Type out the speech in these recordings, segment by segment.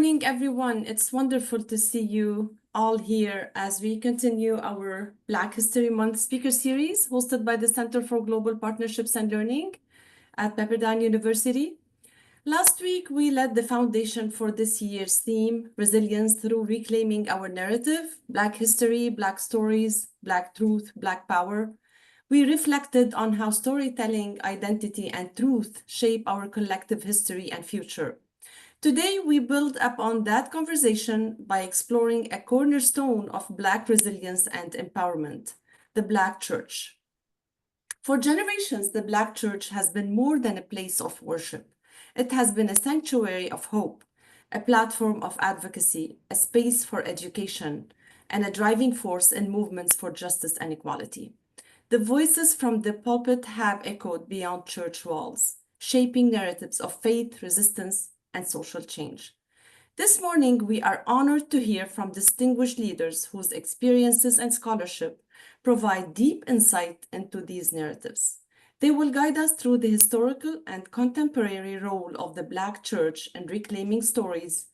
morning, everyone. It's wonderful to see you all here as we continue our Black History Month speaker series hosted by the Center for Global Partnerships and Learning at Pepperdine University. Last week, we led the foundation for this year's theme, resilience through reclaiming our narrative, Black history, Black stories, Black truth, Black power. We reflected on how storytelling, identity, and truth shape our collective history and future. Today, we build upon that conversation by exploring a cornerstone of Black resilience and empowerment, the Black Church. For generations, the Black Church has been more than a place of worship. It has been a sanctuary of hope, a platform of advocacy, a space for education, and a driving force in movements for justice and equality. The voices from the pulpit have echoed beyond church walls, shaping narratives of faith, resistance, and social change. This morning, we are honored to hear from distinguished leaders whose experiences and scholarship provide deep insight into these narratives. They will guide us through the historical and contemporary role of the Black Church in reclaiming stories,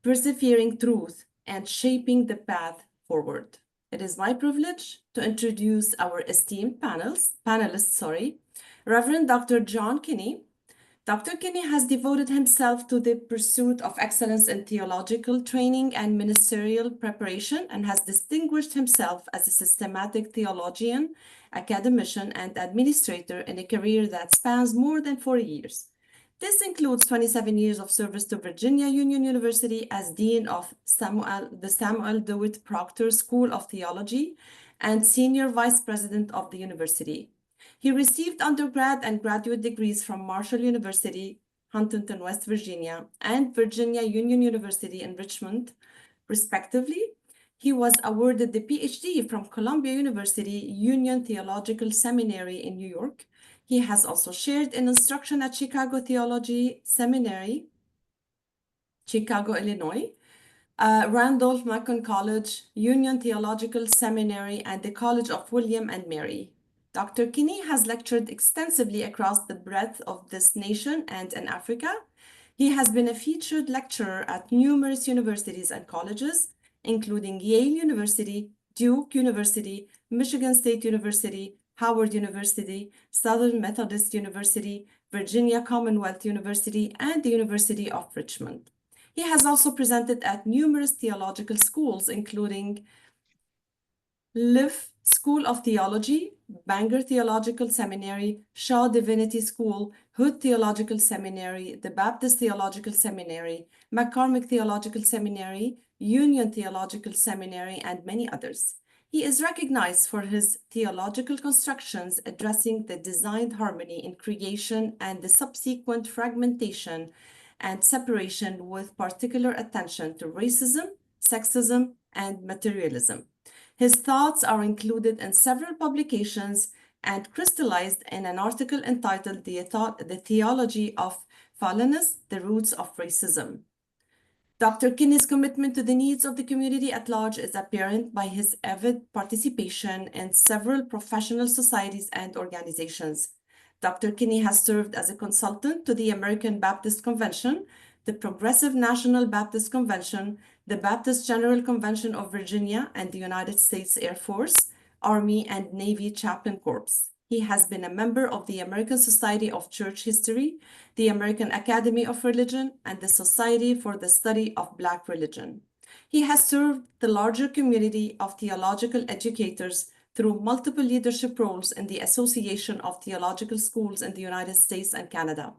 persevering truth, and shaping the path forward. It is my privilege to introduce our esteemed panelists, Reverend Dr. John Kinney. Dr. Kinney has devoted himself to the pursuit of excellence in theological training and ministerial preparation and has distinguished himself as a systematic theologian, academician, and administrator in a career that spans more than 40 years. This includes 27 years of service to Virginia Union University as Dean of the Samuel DeWitt Proctor School of Theology and Senior Vice President of the university. He received undergrad and graduate degrees from Marshall University, Huntington, West Virginia, and Virginia Union University in Richmond, respectively. He was awarded the PhD from Columbia University Union Theological Seminary in New York. He has also shared in instruction at Chicago Theology Seminary, Chicago, Illinois, Randolph-Macon College, Union Theological Seminary, and the College of William and Mary. Dr. Kinney has lectured extensively across the breadth of this nation and in Africa. He has been a featured lecturer at numerous universities and colleges, including Yale University, Duke University, Michigan State University, Howard University, Southern Methodist University, Virginia Commonwealth University, and the University of Richmond. He has also presented at numerous theological schools, including Liff School of Theology, Bangor Theological Seminary, Shaw Divinity School, Hood Theological Seminary, the Baptist Theological Seminary, McCormick Theological Seminary, Union Theological Seminary, and many others. He is recognized for his theological constructions addressing the designed harmony in creation and the subsequent fragmentation and separation with particular attention to racism, sexism, and materialism. His thoughts are included in several publications and crystallized in an article entitled The Theology of Fallenness, The Roots of Racism. Dr. Kinney's commitment to the needs of the community at large is apparent by his avid participation in several professional societies and organizations. Dr. Kinney has served as a consultant to the American Baptist Convention, the Progressive National Baptist Convention, the Baptist General Convention of Virginia, and the United States Air Force, Army, and Navy Chaplain Corps. He has been a member of the American Society of Church History, the American Academy of Religion, and the Society for the Study of Black Religion. He has served the larger community of theological educators through multiple leadership roles in the Association of Theological Schools in the United States and Canada.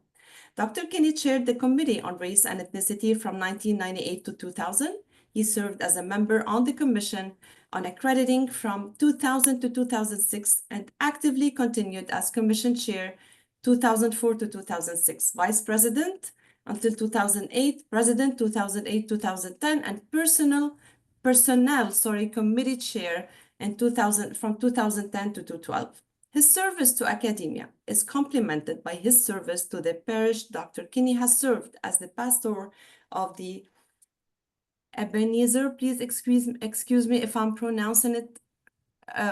Dr. Kinney chaired the Committee on Race and Ethnicity from 1998 to 2000. He served as a member on the Commission on Accrediting from 2000 to 2006 and actively continued as Commission Chair 2004 to 2006, Vice President until 2008, President 2008-2010, and Personnel Committee Chair in from 2010 to 2012. His service to academia is complemented by his service to the parish. Dr. Kinney has served as the pastor of the Ebenezer, please excuse me if I'm pronouncing it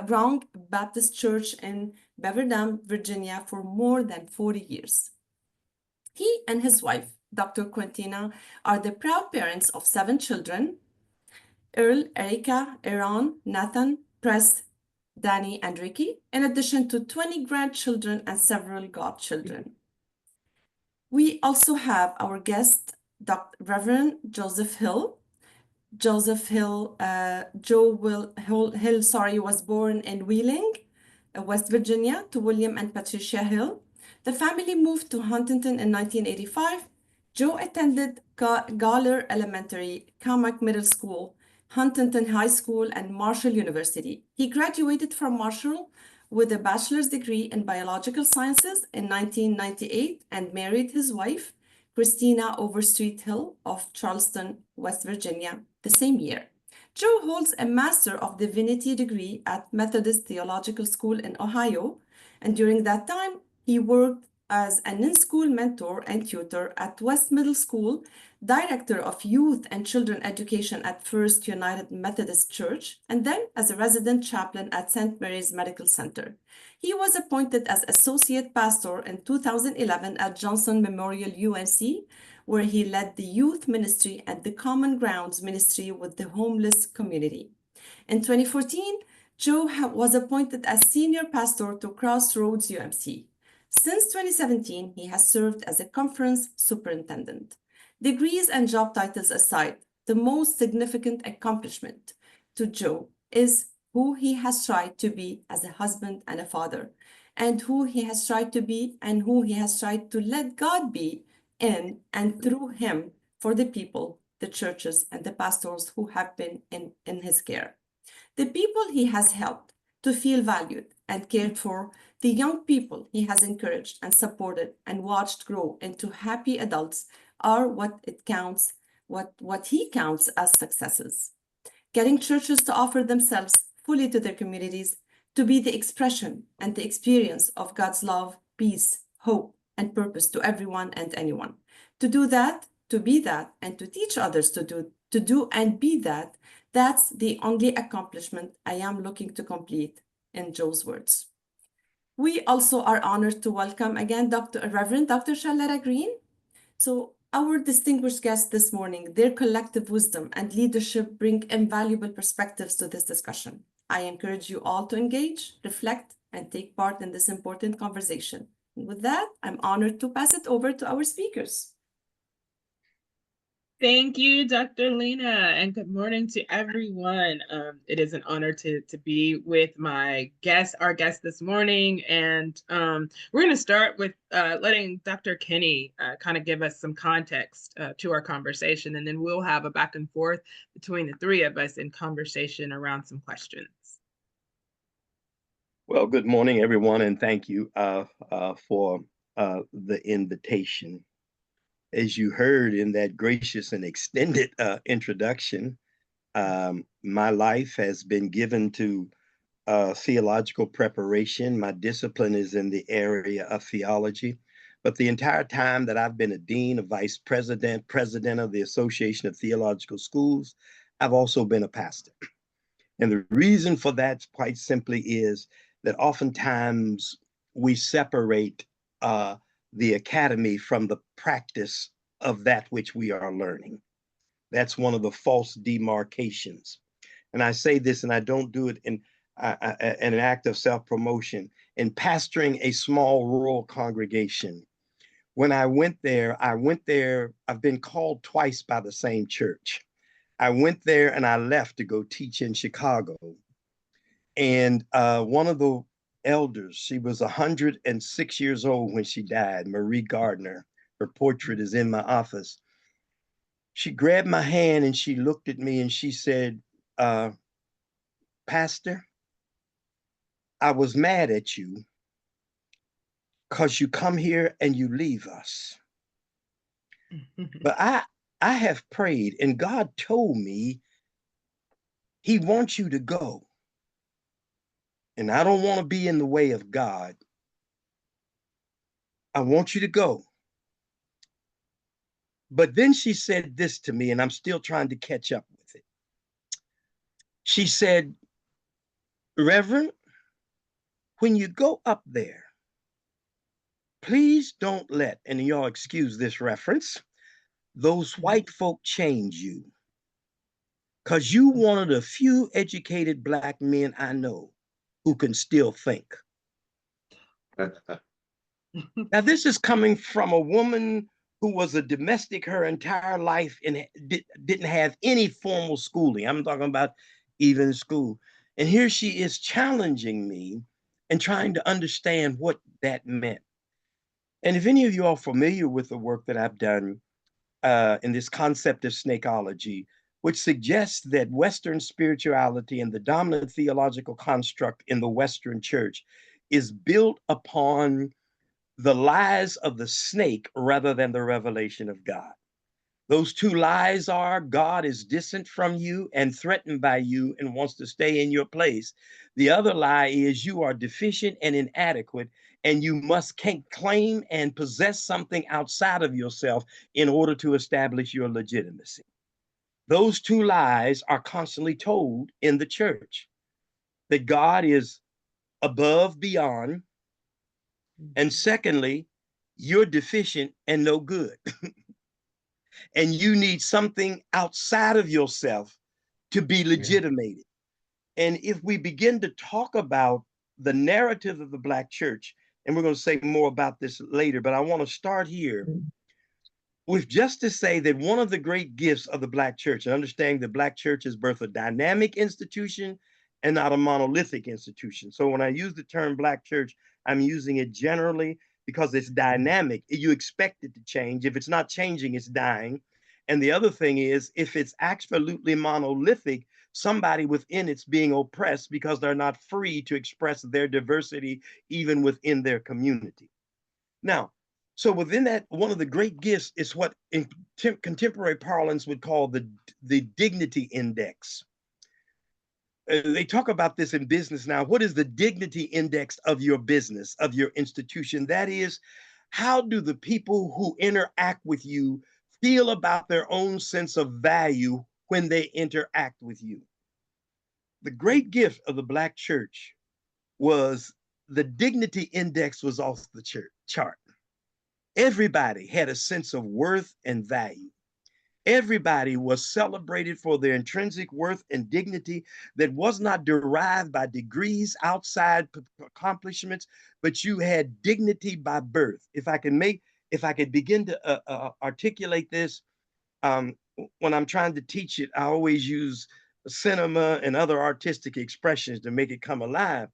wrong, Baptist Church in Beaver Dam, Virginia for more than 40 years. He and his wife, Dr. Quintina, are the proud parents of 7 children: Earl, Erica, Aaron, Nathan, Press, Danny, and Ricky, in addition to 20 grandchildren and several godchildren. We also have our guest, Reverend Joseph Hill. Joseph Hill, Hill, was born in Wheeling, West Virginia, to William and Patricia Hill. The family moved to Huntington in 1985. Joe attended Galler Elementary, Carmack Middle School, Huntington High School, and Marshall University. He graduated from Marshall with a bachelor's degree in biological sciences in 1998 and married his wife, Christina Overstreet Hill of Charleston, West Virginia, the same year. Joe holds a Master of Divinity degree at Methodist Theological School in Ohio, and during that time, he worked as an in-school mentor and tutor at West Middle School, director of youth and children education at First United Methodist Church, and then as a resident chaplain at St. Mary's Medical Center. He was appointed as associate pastor in 2011 at Johnson Memorial UNC, where he led the youth ministry and the Common Grounds ministry with the homeless community. In 2014, Joe was appointed as senior pastor to Crossroads UMC. Since 2017, he has served as a conference superintendent. Degrees and job titles aside, the most significant accomplishment to Joe is who he has tried to be as a husband and a father, and who he has tried to be and who he has tried to let God be in and through him for the people, the churches, and the pastors who have been in his care. The people he has helped to feel valued and cared for, the young people he has encouraged and supported and watched grow into happy adults are what he counts as successes. Getting churches to offer themselves fully to their communities, to be the expression and the experience of God's love, peace, hope, and purpose to everyone and anyone. To do that, to be that, and to teach others to do and be that, that's the only accomplishment I am looking to complete, in Joe's words. We also are honored to welcome again Reverend Dr. Sharletta Green. So our distinguished guests this morning, their collective wisdom and leadership bring invaluable perspectives to this discussion. I encourage you all to engage, reflect, and take part in this important conversation. And with that, I'm honored to pass it over to our speakers. Thank you, Dr. Lena, and good morning to everyone. It is an honor to be with our guest this morning, and we're going to start with letting Dr. Kenny kind of give us some context to our conversation, and then we'll have a back and forth between the three of us in conversation around some questions. Well, good morning, everyone, and thank you for the invitation. As you heard in that gracious and extended introduction, my life has been given to theological preparation. My discipline is in the area of theology. But the entire time that I've been a dean, a vice president, president of the Association of Theological Schools, I've also been a pastor. And the reason for that, quite simply, is that oftentimes we separate the academy from the practice of that which we are learning. That's one of the false demarcations. And I say this, and I don't do it in an act of self-promotion. In pastoring a small rural congregation, when I went there, I've been called twice by the same church. I went there and I left to go teach in Chicago. And one of the elders, she was 106 years old when she died, Marie Gardner. Her portrait is in my office. She grabbed my hand and she looked at me and she said, Pastor, I was mad at you because you come here and you leave us. But I have prayed and God told me he wants you to go. And I don't want to be in the way of God. I want you to go. But then she said this to me, and I'm still trying to catch up with it. She said, Reverend, when you go up there, please don't let, and y'all excuse this reference, those white folk change you. Because you one of the few educated Black men I know who can still think. Now, this is coming from a woman who was a domestic her entire life and didn't have any formal schooling. I'm talking about even school. And here she is challenging me and trying to understand what that meant. And if any of you are familiar with the work that I've done in this concept of snakeology, which suggests that Western spirituality and the dominant theological construct in the Western church is built upon the lies of the snake rather than the revelation of God. Those two lies are God is distant from you and threatened by you and wants to stay in your place. The other lie is you are deficient and inadequate and you must claim and possess something outside of yourself in order to establish your legitimacy. Those two lies are constantly told in the church, that God is above, beyond, and secondly, you're deficient and no good. And you need something outside of yourself to be legitimated. And if we begin to talk about the narrative of the Black church, and we're going to say more about this later, but I want to start here with just to say that one of the great gifts of the Black church, and understanding the Black church is both a dynamic institution and not a monolithic institution. So when I use the term Black church, I'm using it generally because it's dynamic. You expect it to change. If it's not changing, it's dying. And the other thing is, if it's absolutely monolithic, somebody within it's being oppressed because they're not free to express their diversity even within their community. Now, so within that, one of the great gifts is what in contemporary parlance would call the dignity index. They talk about this in business now. What is the dignity index of your business, of your institution? That is, how do the people who interact with you feel about their own sense of value when they interact with you? The great gift of the Black church was the dignity index was off the chart. Everybody had a sense of worth and value. Everybody was celebrated for their intrinsic worth and dignity that was not derived by degrees, outside accomplishments, but you had dignity by birth. If I could begin to articulate this, when I'm trying to teach it, I always use cinema and other artistic expressions to make it come alive.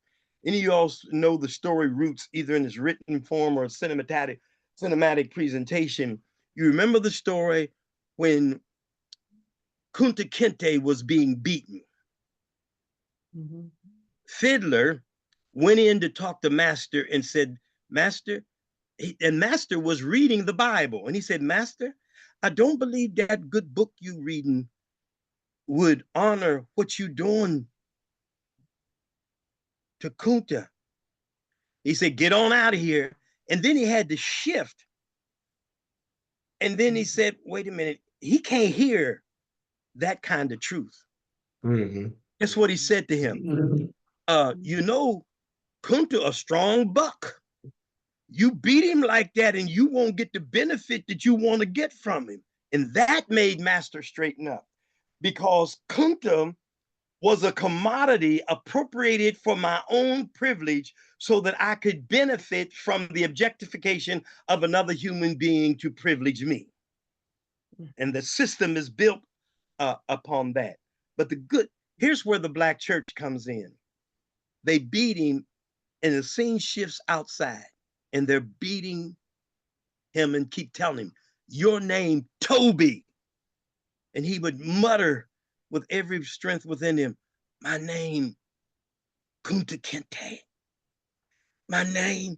Any of you all know the story Roots, either in its written form or cinematic presentation. You remember the story when Kunta Kinte was being beaten. Mm-hmm. Fiddler went in to talk to Master and said, Master, and Master was reading the Bible. And he said, Master, I don't believe that good book you reading would honor what you doing to Kunta. He said, get on out of here. And then he had to shift. And then he said, wait a minute, he can't hear that kind of truth. Mm-hmm. That's what he said to him. Mm-hmm. You know, Kunta, a strong buck. You beat him like that and you won't get the benefit that you want to get from him. And that made Master straighten up, because Kunta was a commodity appropriated for my own privilege so that I could benefit from the objectification of another human being to privilege me. And the system is built upon that. But here's where the Black church comes in. They beat him and the scene shifts outside and they're beating him and keep telling him, your name, Toby. And he would mutter with every strength within him, my name, Kunta Kinte. My name,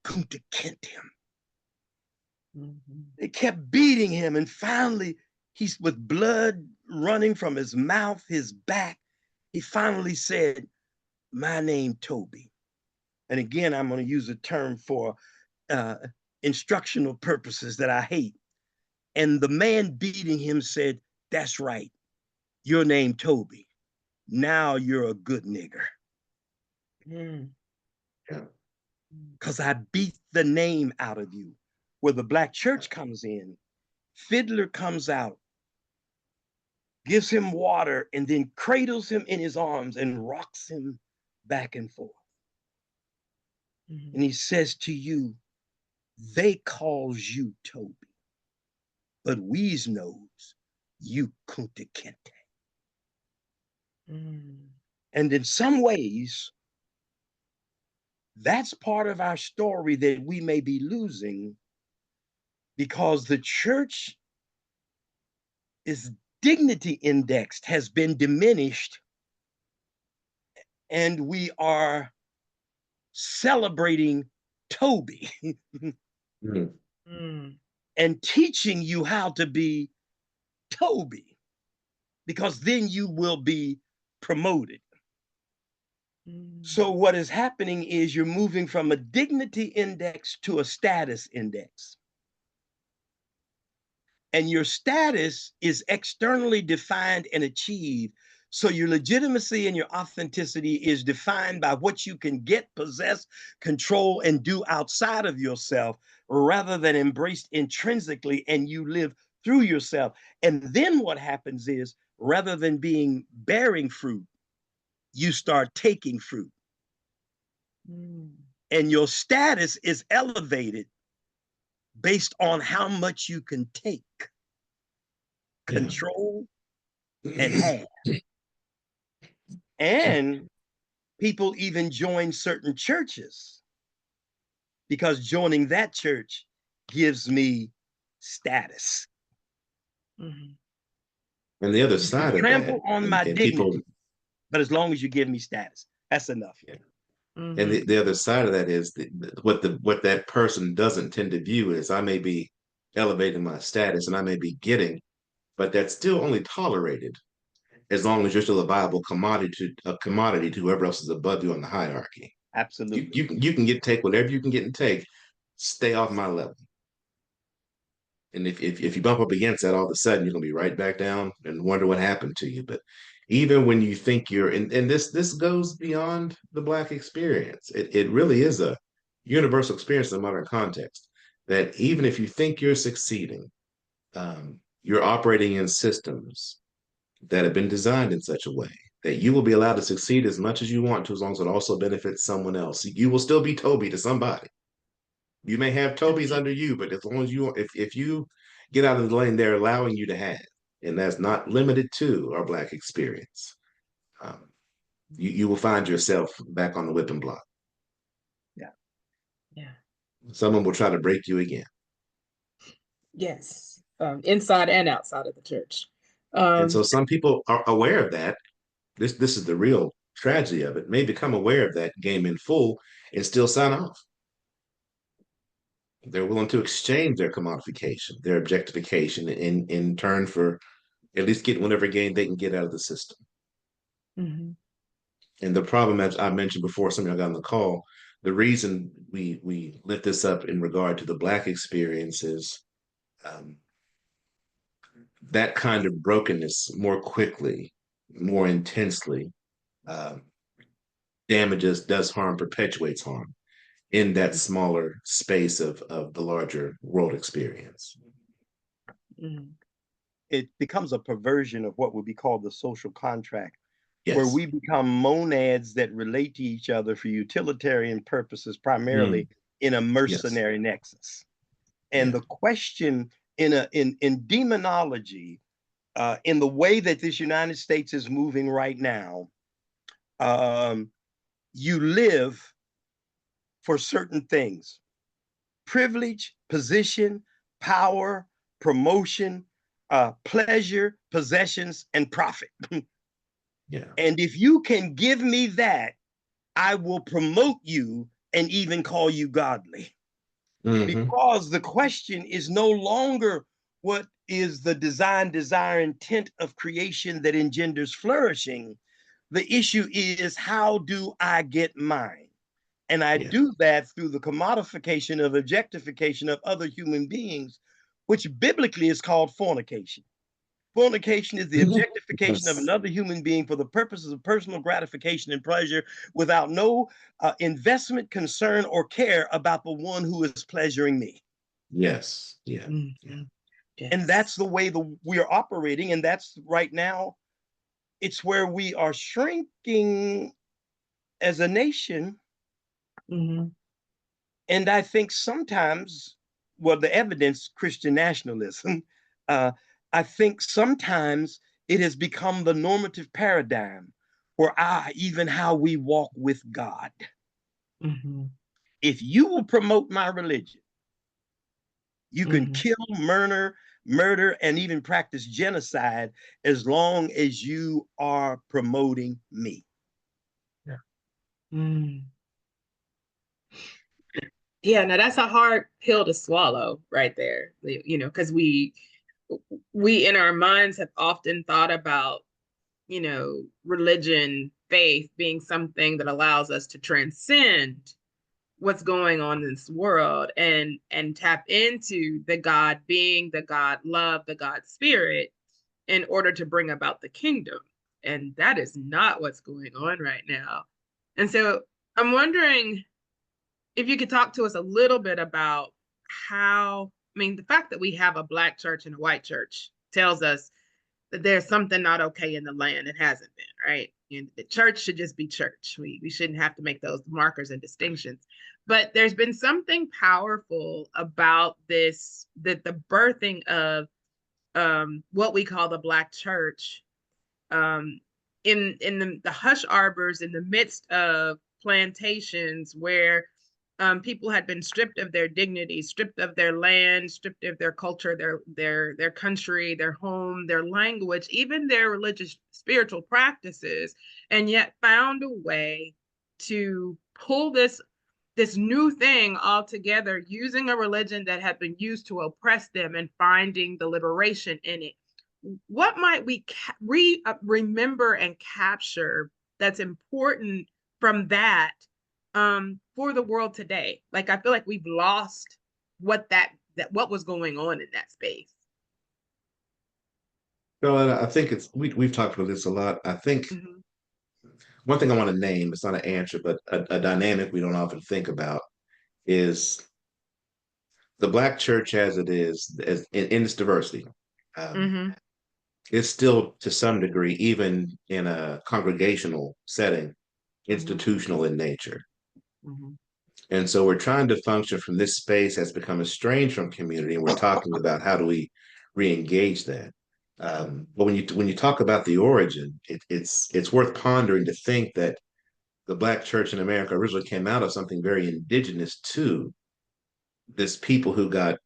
Kunta Kinte. Mm-hmm. They kept beating him, and finally, he's with blood running from his mouth, his back. He finally said, my name, Toby. And again, I'm going to use a term for instructional purposes that I hate. And the man beating him said, that's right. Your name, Toby. Now you're a good nigger. Mm. Yeah. Because I beat the name out of you. Where the Black church comes in, Fiddler comes out, gives him water, and then cradles him in his arms and rocks him back and forth. And he says to you, they calls you Toby, but we's knows you Kunta Kinte. And in some ways, that's part of our story that we may be losing, because the church is dignity indexed, has been diminished, and we are celebrating Toby and teaching you how to be Toby, because then you will be promoted. So what is happening is you're moving from a dignity index to a status index. And your status is externally defined and achieved. So your legitimacy and your authenticity is defined by what you can get, possess, control, and do outside of yourself, rather than embraced intrinsically, and you live through yourself. And then what happens is, rather than bearing fruit, you start taking fruit. And your status is elevated based on how much you can take, control, and have. And people even join certain churches because joining that church gives me status. And the other side of Trample that, on my and dignity, people, but as long as you give me status, that's enough. and the other side of that is what that person doesn't tend to view is, I may be elevating my status and I may be getting, but that's still only tolerated as long as you're still a viable commodity to whoever else is above you on the hierarchy. Absolutely. You can take whatever you can get and take. Stay off my level. And if you bump up against that, all of a sudden you're gonna be right back down and wonder what happened to you. But even when you think you're, and this goes beyond the Black experience. It really is a universal experience in a modern context. That even if you think you're succeeding, you're operating in systems that have been designed in such a way that you will be allowed to succeed as much as you want to, as long as it also benefits someone else. You will still be Toby to somebody. You may have Toby's under you, but as long as if you get out of the lane they're allowing you to have, and that's not limited to our Black experience, you will find yourself back on the whipping block. Yeah. Someone will try to break you again. Yes. Inside and outside of the church. And so some people are aware of that. This is the real tragedy of it. May become aware of that game in full and still sign off. They're willing to exchange their commodification, their objectification, in turn for at least getting whatever gain they can get out of the system. And the problem, as I mentioned before, some of y'all got on the call, the reason we lift this up in regard to the Black experience is that kind of brokenness more quickly, more intensely, damages, does harm, perpetuates harm in that smaller space of the larger world experience. It becomes a perversion of what would be called the social contract, where Yes. we become monads that relate to each other for utilitarian purposes, primarily in a mercenary nexus. And the question in demonology, in the way that this United States is moving right now, you live for certain things: privilege, position, power, promotion, pleasure, possessions, and profit. And if you can give me that, I will promote you and even call you godly. Because the question is no longer what is the design, desire, intent of creation that engenders flourishing. The issue is, how do I get mine? And I do that through the commodification of objectification of other human beings, which biblically is called fornication. Fornication is the objectification of another human being for the purposes of personal gratification and pleasure, without no investment, concern, or care about the one who is pleasuring me. Yes. Yeah. And that's the way we are operating. And that's right now, it's where we are shrinking as a nation. Mm-hmm. And I think sometimes, well, the evidence, Christian nationalism, I think sometimes it has become the normative paradigm for even how we walk with God. Mm-hmm. If you will promote my religion, you can Mm-hmm. kill, murder, and even practice genocide as long as you are promoting me. Yeah. Mm. Yeah, now that's a hard pill to swallow right there, you know, because we in our minds have often thought about, you know, religion, faith being something that allows us to transcend what's going on in this world and tap into the God being, the God love, the God spirit in order to bring about the kingdom. And that is not what's going on right now. And so I'm wondering if you could talk to us a little bit about how, I mean, the fact that we have a Black church and a white church tells us that there's something not okay in the land. It hasn't been, right? And the church should just be church. We shouldn't have to make those markers and distinctions. But there's been something powerful about this, that the birthing of what we call the Black church um, in the hush arbors in the midst of plantations where people had been stripped of their dignity, stripped of their land, stripped of their culture, their country, their home, their language, even their religious spiritual practices, and yet found a way to pull this new thing all together using a religion that had been used to oppress them and finding the liberation in it. What might we remember and capture that's important from that for the world today? Like, I feel like we've lost what what was going on in that space. No, I think we've talked about this a lot. I think Mm-hmm. one thing I want to name, it's not an answer, but a dynamic we don't often think about is the Black church as it is, as in its diversity. Um, Mm-hmm. it's still to some degree, even in a congregational setting, Mm-hmm. institutional in nature. Mm-hmm. And so we're trying to function from this space that's become estranged from community, and we're talking about how do we re-engage that. But when you talk about the origin, it's worth pondering to think that the Black church in America originally came out of something very indigenous to this people who got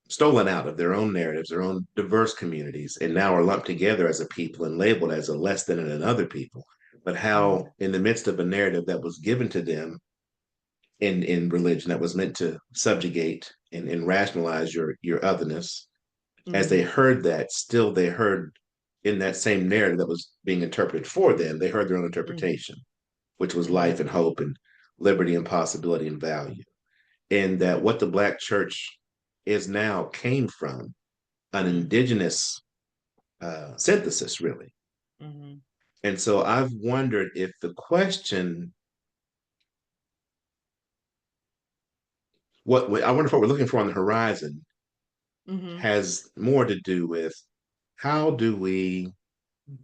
stolen out of their own narratives, their own diverse communities, and now are lumped together as a people and labeled as a less than and another people. But how, in the midst of a narrative that was given to them in religion that was meant to subjugate and rationalize your otherness, as they heard that, still they heard in that same narrative that was being interpreted for them, they heard their own interpretation, which was life and hope and liberty and possibility and value. And that what the Black church is now came from an indigenous synthesis, really. Mm-hmm. And so I've wondered if the question, I wonder if what we're looking for on the horizon Mm-hmm. has more to do with how do we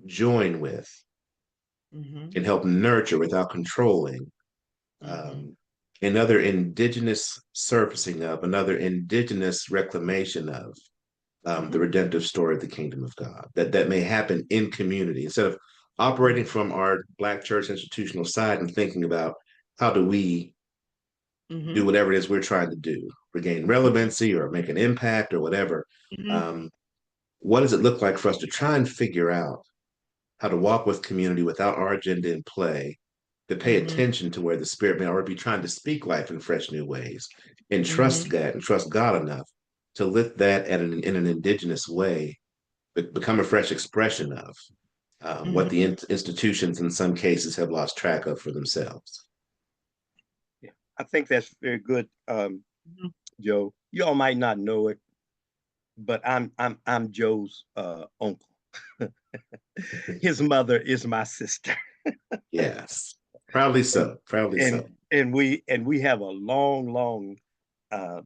join with Mm-hmm. and help nurture without controlling Mm-hmm. another indigenous surfacing of, another indigenous reclamation of the redemptive story of the kingdom of God that may happen in community instead of operating from our Black church institutional side and thinking about how do we do whatever it is we're trying to do, regain relevancy or make an impact or whatever. Mm-hmm. Um, what does it look like for us to try and figure out how to walk with community without our agenda in play, to pay attention to where the spirit may already be trying to speak life in fresh new ways, and trust God enough to let that in an indigenous way become a fresh expression of what the institutions in some cases have lost track of for themselves. Yeah, I think that's very good, Mm-hmm. Joe. You all might not know it, but I'm Joe's uncle. His mother is my sister. Yes, proudly so. Proudly so. And we have a long uh,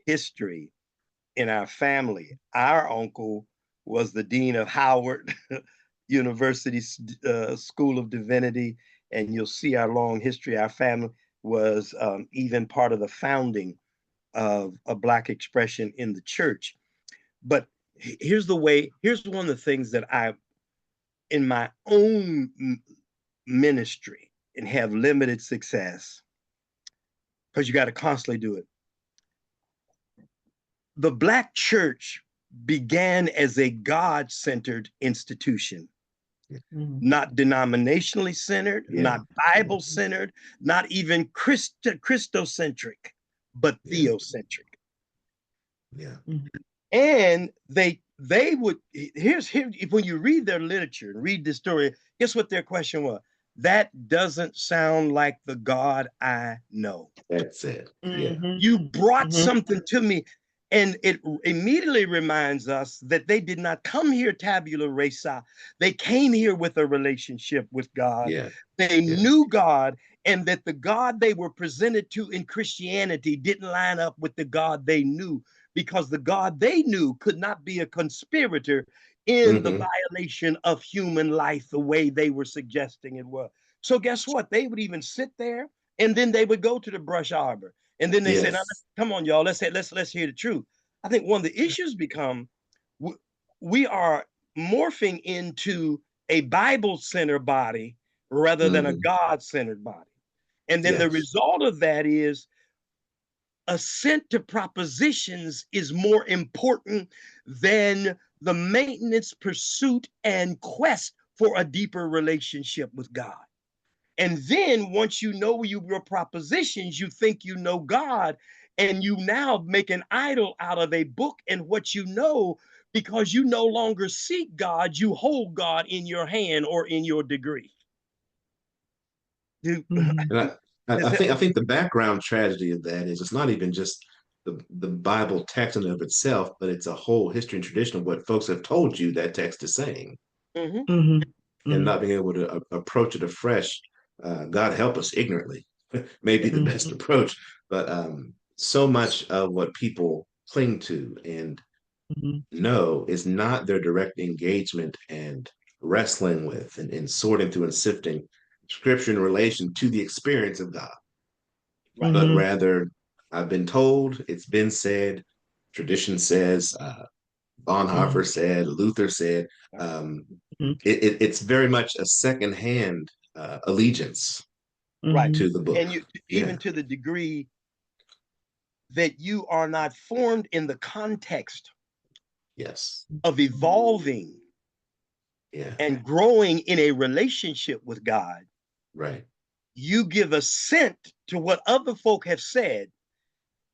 history in our family. Our uncle was the dean of Howard University School of Divinity, and you'll see our long history. Our family was even part of the founding of a Black expression in the church. But here's one of the things that I, in my own ministry, and have limited success, because you got to constantly do it. The Black church began as a God-centered institution, not denominationally centered, not Bible-centered, not even Christocentric, but theocentric. Yeah. And they would, here's when you read their literature and read the story, guess what their question was? That doesn't sound like the God I know. That's it. Yeah. You brought something to me. And it immediately reminds us that they did not come here tabula rasa. They came here with a relationship with God. Yeah. They knew God, and that the God they were presented to in Christianity didn't line up with the God they knew, because the God they knew could not be a conspirator in the violation of human life the way they were suggesting it was. So guess what? They would even sit there, and then they would go to the brush arbor. And then they said, come on, y'all, let's hear the truth. I think one of the issues become we are morphing into a Bible-centered body rather than a God-centered body. And then the result of that is assent to propositions is more important than the maintenance, pursuit, and quest for a deeper relationship with God. And then once you know your propositions, you think you know God, and you now make an idol out of a book and what you know, because you no longer seek God, you hold God in your hand or in your degree. And I think the background tragedy of that is it's not even just the Bible text in and of itself, but it's a whole history and tradition of what folks have told you that text is saying. And not being able to approach it afresh. God help us, ignorantly may be the best approach, but so much of what people cling to and know is not their direct engagement and wrestling with and sorting through and sifting scripture in relation to the experience of God. But rather, I've been told, it's been said, tradition says, Bonhoeffer said, Luther said, it's very much a secondhand allegiance to the book. And you even to the degree that you are not formed in the context of evolving and growing in a relationship with God. You give assent to what other folk have said,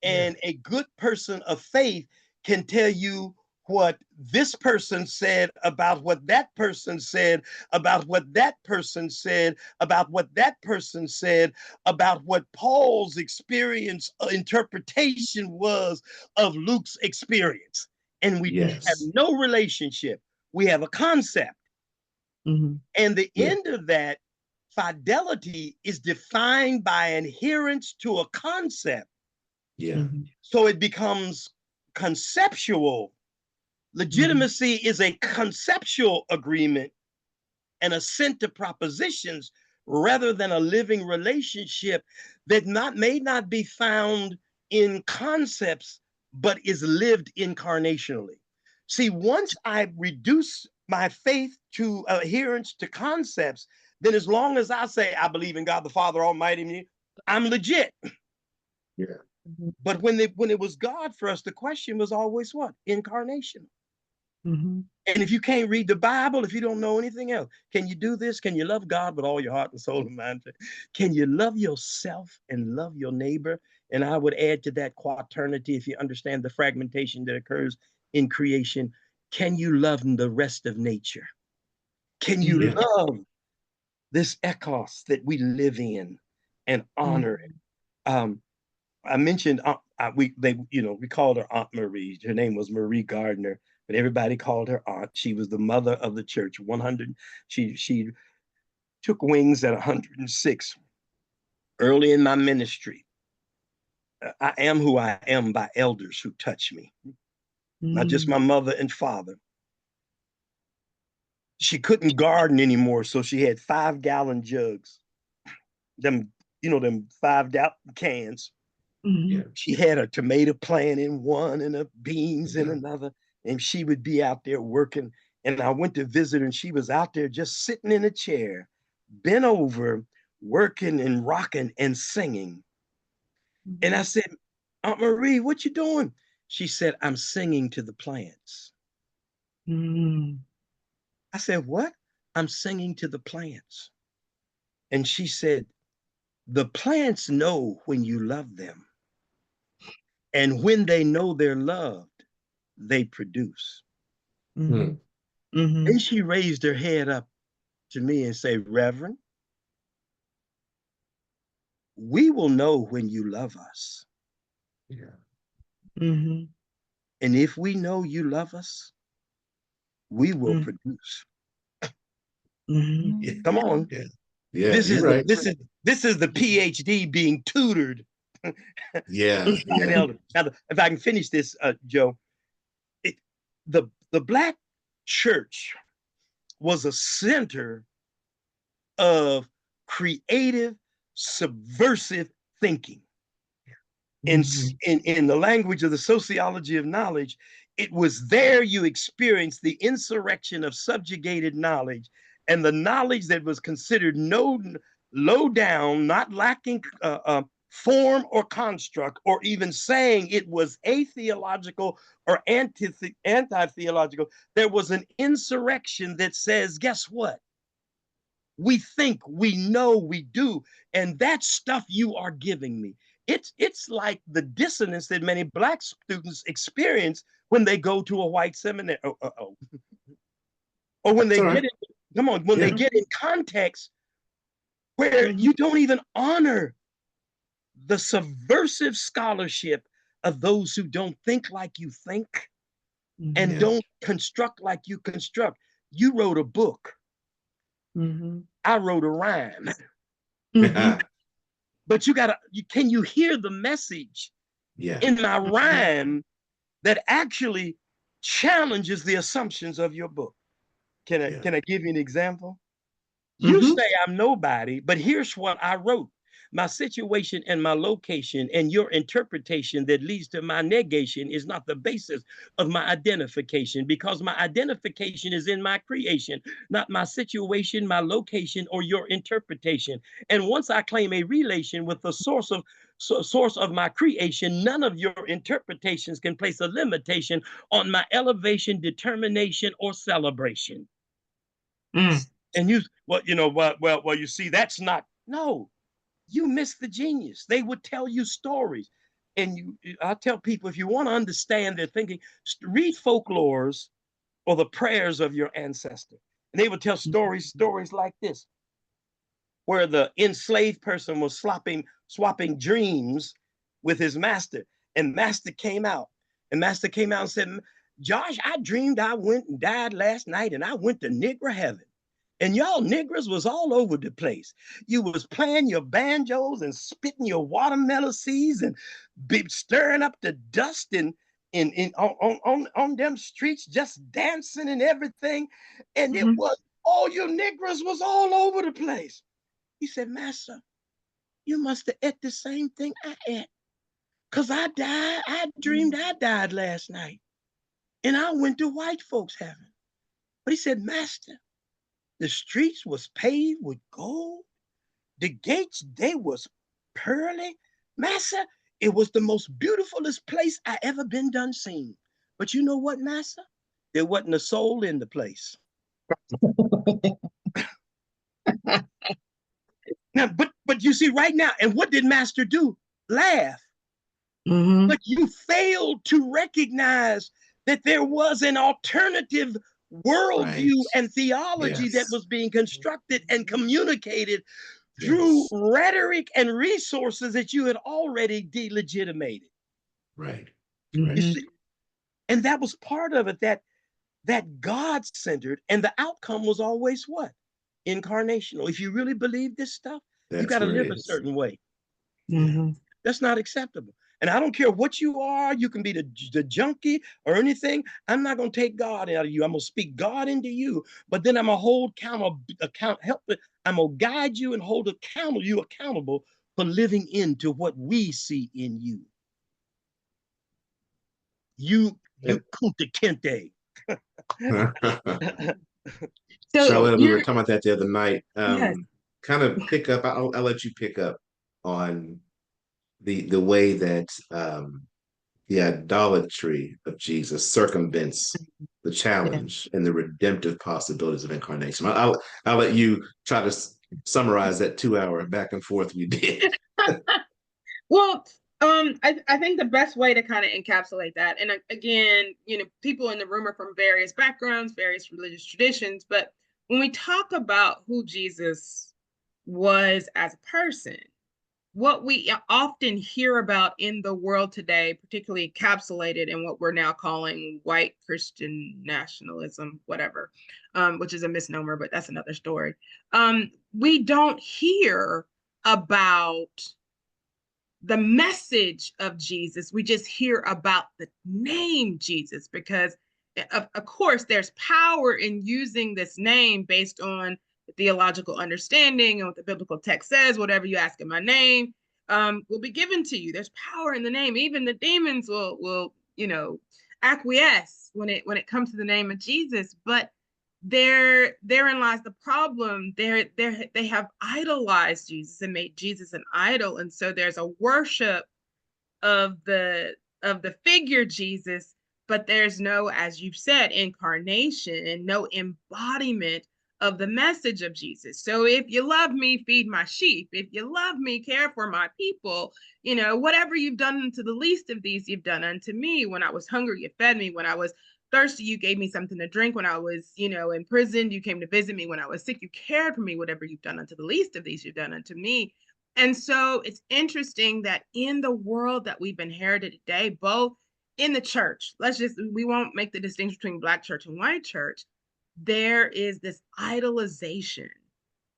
and a good person of faith can tell you what this person said about what that person said about what that person said about what that person said about what Paul's experience interpretation was of Luke's experience. And we have no relationship. We have a concept. And the end of that, fidelity is defined by adherence to a concept. So it becomes conceptual. Legitimacy is a conceptual agreement and assent to propositions rather than a living relationship that may not be found in concepts, but is lived incarnationally. See, once I reduce my faith to adherence to concepts, then as long as I say, I believe in God the Father Almighty, I'm legit. But when it was God for us, the question was always what? Incarnation. And if you can't read the Bible, if you don't know anything else, can you do this? Can you love God with all your heart and soul and mind? Can you love yourself and love your neighbor? And I would add to that quaternity, if you understand the fragmentation that occurs in creation. Can you love the rest of nature? Can you love this ecos that we live in and honor it? I mentioned we called her Aunt Marie. Her name was Marie Gardner, but everybody called her Aunt. She was the mother of the church. 100. She took wings at 106. Early in my ministry, I am who I am by elders who touch me. not just my mother and father. She couldn't garden anymore, so she had 5-gallon jugs. Them, them 5-gallon cans. Mm-hmm. She had a tomato plant in one and a beans in another, and she would be out there working. And I went to visit her, and she was out there just sitting in a chair, bent over, working and rocking and singing. And I said, Aunt Marie, what you doing? She said, I'm singing to the plants. I said, what? I'm singing to the plants. And she said, the plants know when you love them. And when they know they're loved, they produce. And she raised her head up to me and said, Reverend, we will know when you love us. And if we know you love us, we will produce. Come on. This is right. this is the PhD being tutored. Yeah. Now, if I can finish this, Joe, the Black church was a center of creative, subversive thinking. In the language of the sociology of knowledge, it was there you experienced the insurrection of subjugated knowledge, and the knowledge that was considered low down, not lacking form or construct, or even saying it was atheological or anti-theological. There was an insurrection that says, guess what? We think, we know, we do. And that stuff you are giving me. It's like the dissonance that many Black students experience when they go to a white seminary. Or when they get in, they get in context where you don't even honor the subversive scholarship of those who don't think like you think and don't construct like you construct. You wrote a book. I wrote a rhyme. But can you hear the message in my rhyme that actually challenges the assumptions of your book? Can I give you an example? You say I'm nobody, but here's what I wrote. My situation and my location and your interpretation that leads to my negation is not the basis of my identification, because my identification is in my creation, not my situation, my location, or your interpretation. And once I claim a relation with the source of my creation, none of your interpretations can place a limitation on my elevation, determination, or celebration. And you see, that's not, no, you missed the genius. They would tell you stories. And I tell people, if you want to understand their thinking, read folklores or the prayers of your ancestor. And they would tell stories like this, where the enslaved person was swapping dreams with his master. And master came out and said, Josh, I dreamed I went and died last night, and I went to Negro heaven. And y'all niggers was all over the place. You was playing your banjos and spitting your watermelon seeds and stirring up the dust on them streets, just dancing and everything. And it was all you niggers was all over the place. He said, Master, you must have ate the same thing I ate. Because I dreamed I died last night. And I went to white folks' heaven. But he said, Master, the streets was paved with gold. The gates, they was pearly. Massa, it was the most beautifulest place I ever been done seen. But you know what, Massa? There wasn't a soul in the place. Now, but you see right now, and what did Master do? Laugh. But you failed to recognize that there was an alternative worldview and theology that was being constructed and communicated through rhetoric and resources that you had already delegitimated. You see, and that was part of it, that God-centered, and the outcome was always what? Incarnational. If you really believe this stuff, you got to live a certain way. That's not acceptable. And I don't care what you are. You can be the junkie or anything. I'm not going to take God out of you. I'm going to speak God into you. But then I'm going to hold I'm going to guide you and hold you accountable for living into what we see in you. You kunta kente. So Sharletta, we were talking about that the other night. Yes. Kind of pick up. I'll let you pick up on the way that the idolatry of Jesus circumvents the challenge and the redemptive possibilities of incarnation. I'll let you try to summarize that 2-hour back and forth we did. Well, I think the best way to kind of encapsulate that, and again, people in the room are from various backgrounds, various religious traditions, but when we talk about who Jesus was as a person, what we often hear about in the world today, particularly encapsulated in what we're now calling white Christian nationalism, whatever, which is a misnomer, but that's another story. We don't hear about the message of Jesus. We just hear about the name Jesus because, of course, there's power in using this name based on the theological understanding and what the biblical text says. Whatever you ask in my name will be given to you. There's power in the name. Even the demons will acquiesce when it comes to the name of Jesus. But therein lies the problem. They have idolized Jesus and made Jesus an idol, and so there's a worship of the figure Jesus, but there's no, as you've said, incarnation and no embodiment of the message of Jesus. So if you love me, feed my sheep. If you love me, care for my people. Whatever you've done unto the least of these, you've done unto me. When I was hungry, you fed me. When I was thirsty, you gave me something to drink. When I was, in prison, you came to visit me. When I was sick, you cared for me. Whatever you've done unto the least of these, you've done unto me. And so it's interesting that in the world that we've inherited today, both in the church, we won't make the distinction between Black church and white church. There is this idolization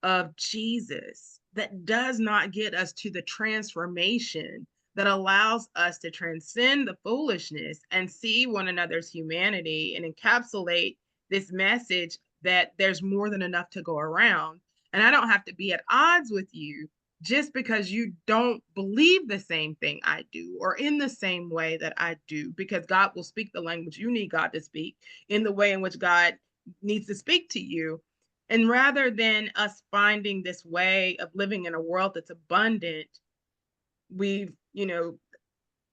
of Jesus that does not get us to the transformation that allows us to transcend the foolishness and see one another's humanity and encapsulate this message that there's more than enough to go around. And I don't have to be at odds with you just because you don't believe the same thing I do or in the same way that I do, because God will speak the language you need God to speak in the way in which God needs to speak to you. And rather than us finding this way of living in a world that's abundant, we've,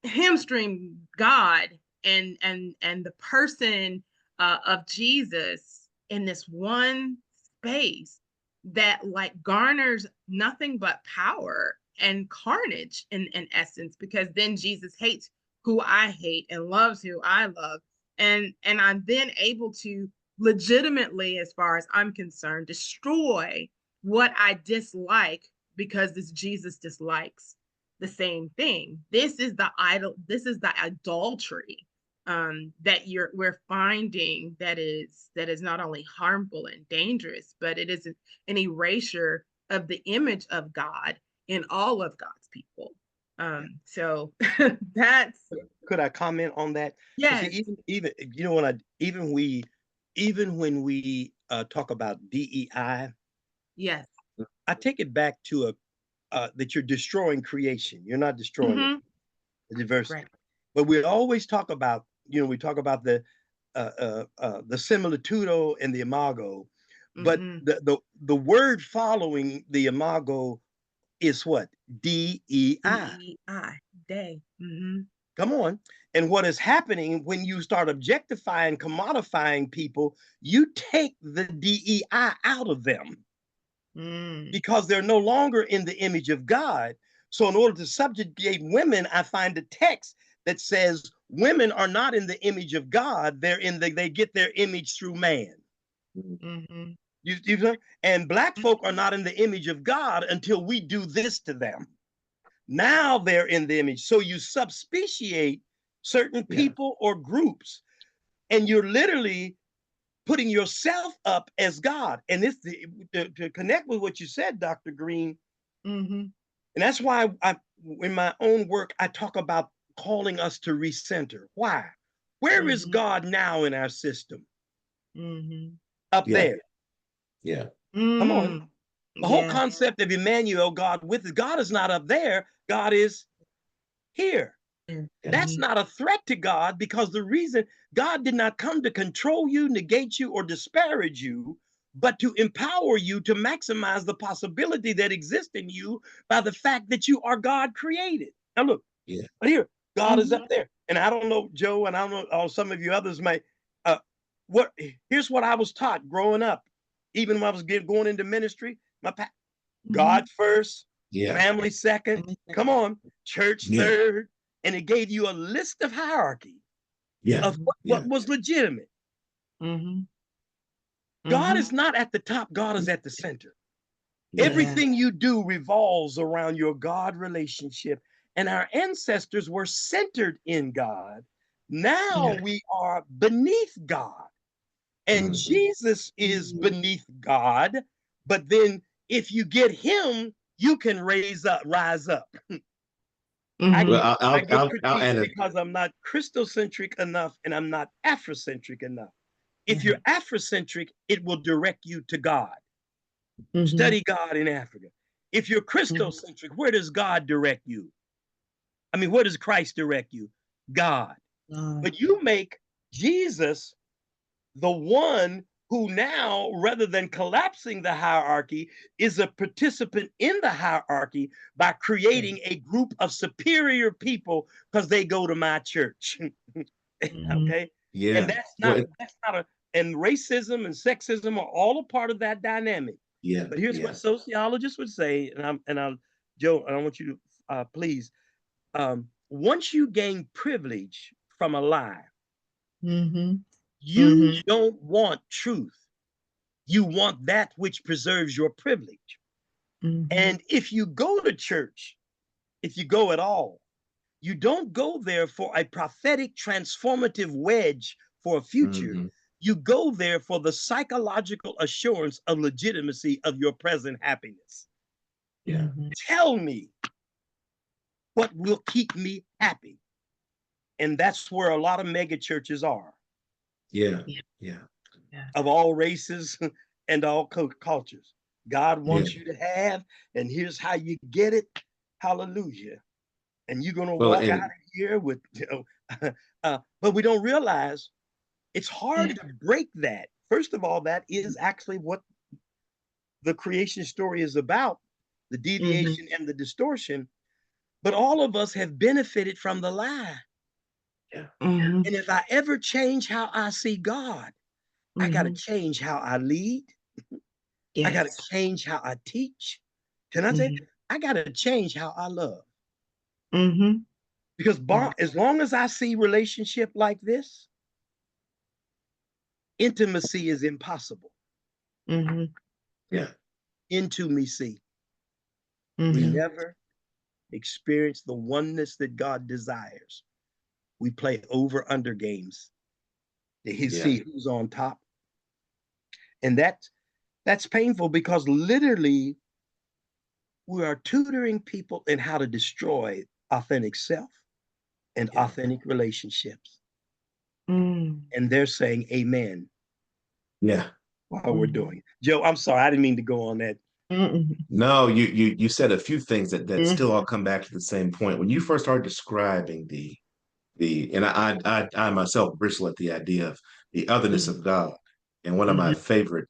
hamstring God and the person of Jesus in this one space that garners nothing but power and carnage in essence, because then Jesus hates who I hate and loves who I love. And I'm then able to legitimately, as far as I'm concerned, destroy what I dislike because this Jesus dislikes the same thing. This is the idolatry that we're finding that is not only harmful and dangerous, but it is an erasure of the image of God in all of God's people. So that's. Could I comment on that? Yes. See, even when we talk about DEI, yes, I take it back to that you're destroying creation. You're not destroying the diversity. Right. But we always talk about, we talk about the similitudo and the imago, but the word following the imago is what? DEI. DEI. Day. Come on. And what is happening when you start objectifying, commodifying people, you take the DEI out of them. Because they're no longer in the image of God. So in order to subjugate women, I find a text that says women are not in the image of God. They get their image through man. You know? And Black folk are not in the image of God until we do this to them. Now they're in the image. So you subspeciate certain people or groups, and you're literally putting yourself up as God. And this to connect with what you said, Dr. Green. And that's why in my own work, I talk about calling us to recenter. Why? Where is God now in our system? Up there. Yeah. Come on. The whole concept of Emmanuel, God with us, God is not up there. God is here. That's not a threat to God, because the reason God did not come to control you, negate you, or disparage you, but to empower you to maximize the possibility that exists in you by the fact that you are God created. Now look, but here, God is up there. And I don't know, Joe, and I don't know, some of you others may, here's what I was taught growing up, even when I was going into ministry, God first, family second, come on, church third, and it gave you a list of hierarchy of what was legitimate. God is not at the top, God is at the center. Everything you do revolves around your God relationship, and our ancestors were centered in God. Now we are beneath God, and Jesus is beneath God, but then if you get him, you can rise up. I get critiqued because I'm not Christocentric enough and I'm not Afrocentric enough. If you're Afrocentric, it will direct you to God. Study God in Africa. If you're Christocentric, where does God direct you? I mean, where does Christ direct you? God. But you make Jesus the one who now, rather than collapsing the hierarchy, is a participant in the hierarchy by creating a group of superior people because they go to my church. Okay? Yeah. And that's not a, and racism and sexism are all a part of that dynamic. Yeah. But here's what sociologists would say, Joe, and I want you to please, once you gain privilege from a lie, you don't want truth. You want that which preserves your privilege. And if you go to church, if you go at all, you don't go there for a prophetic transformative wedge for a future. You go there for the psychological assurance of legitimacy of your present happiness. Tell me what will keep me happy. And that's where a lot of mega churches are. Of all races and all cultures. God wants you to have, and here's how you get it. Hallelujah. And you're going to walk out of here with, but we don't realize it's hard to break that. First of all, that is actually what the creation story is about, the deviation and the distortion. But all of us have benefited from the lie. And if I ever change how I see God, I got to change how I lead. I got to change how I teach. Can I say, I got to change how I love. Because as long as I see relationship like this, intimacy is impossible. Intimacy. We never experience the oneness that God desires. We play over-under games to see who's on top. And that's painful, because literally we are tutoring people in how to destroy authentic self and authentic relationships. And they're saying amen. While we're doing it. Joe, I'm sorry, I didn't mean to go on that. No, you said a few things that still all come back to the same point. When you first started describing and I myself bristle at the idea of the otherness of God. And one of my favorite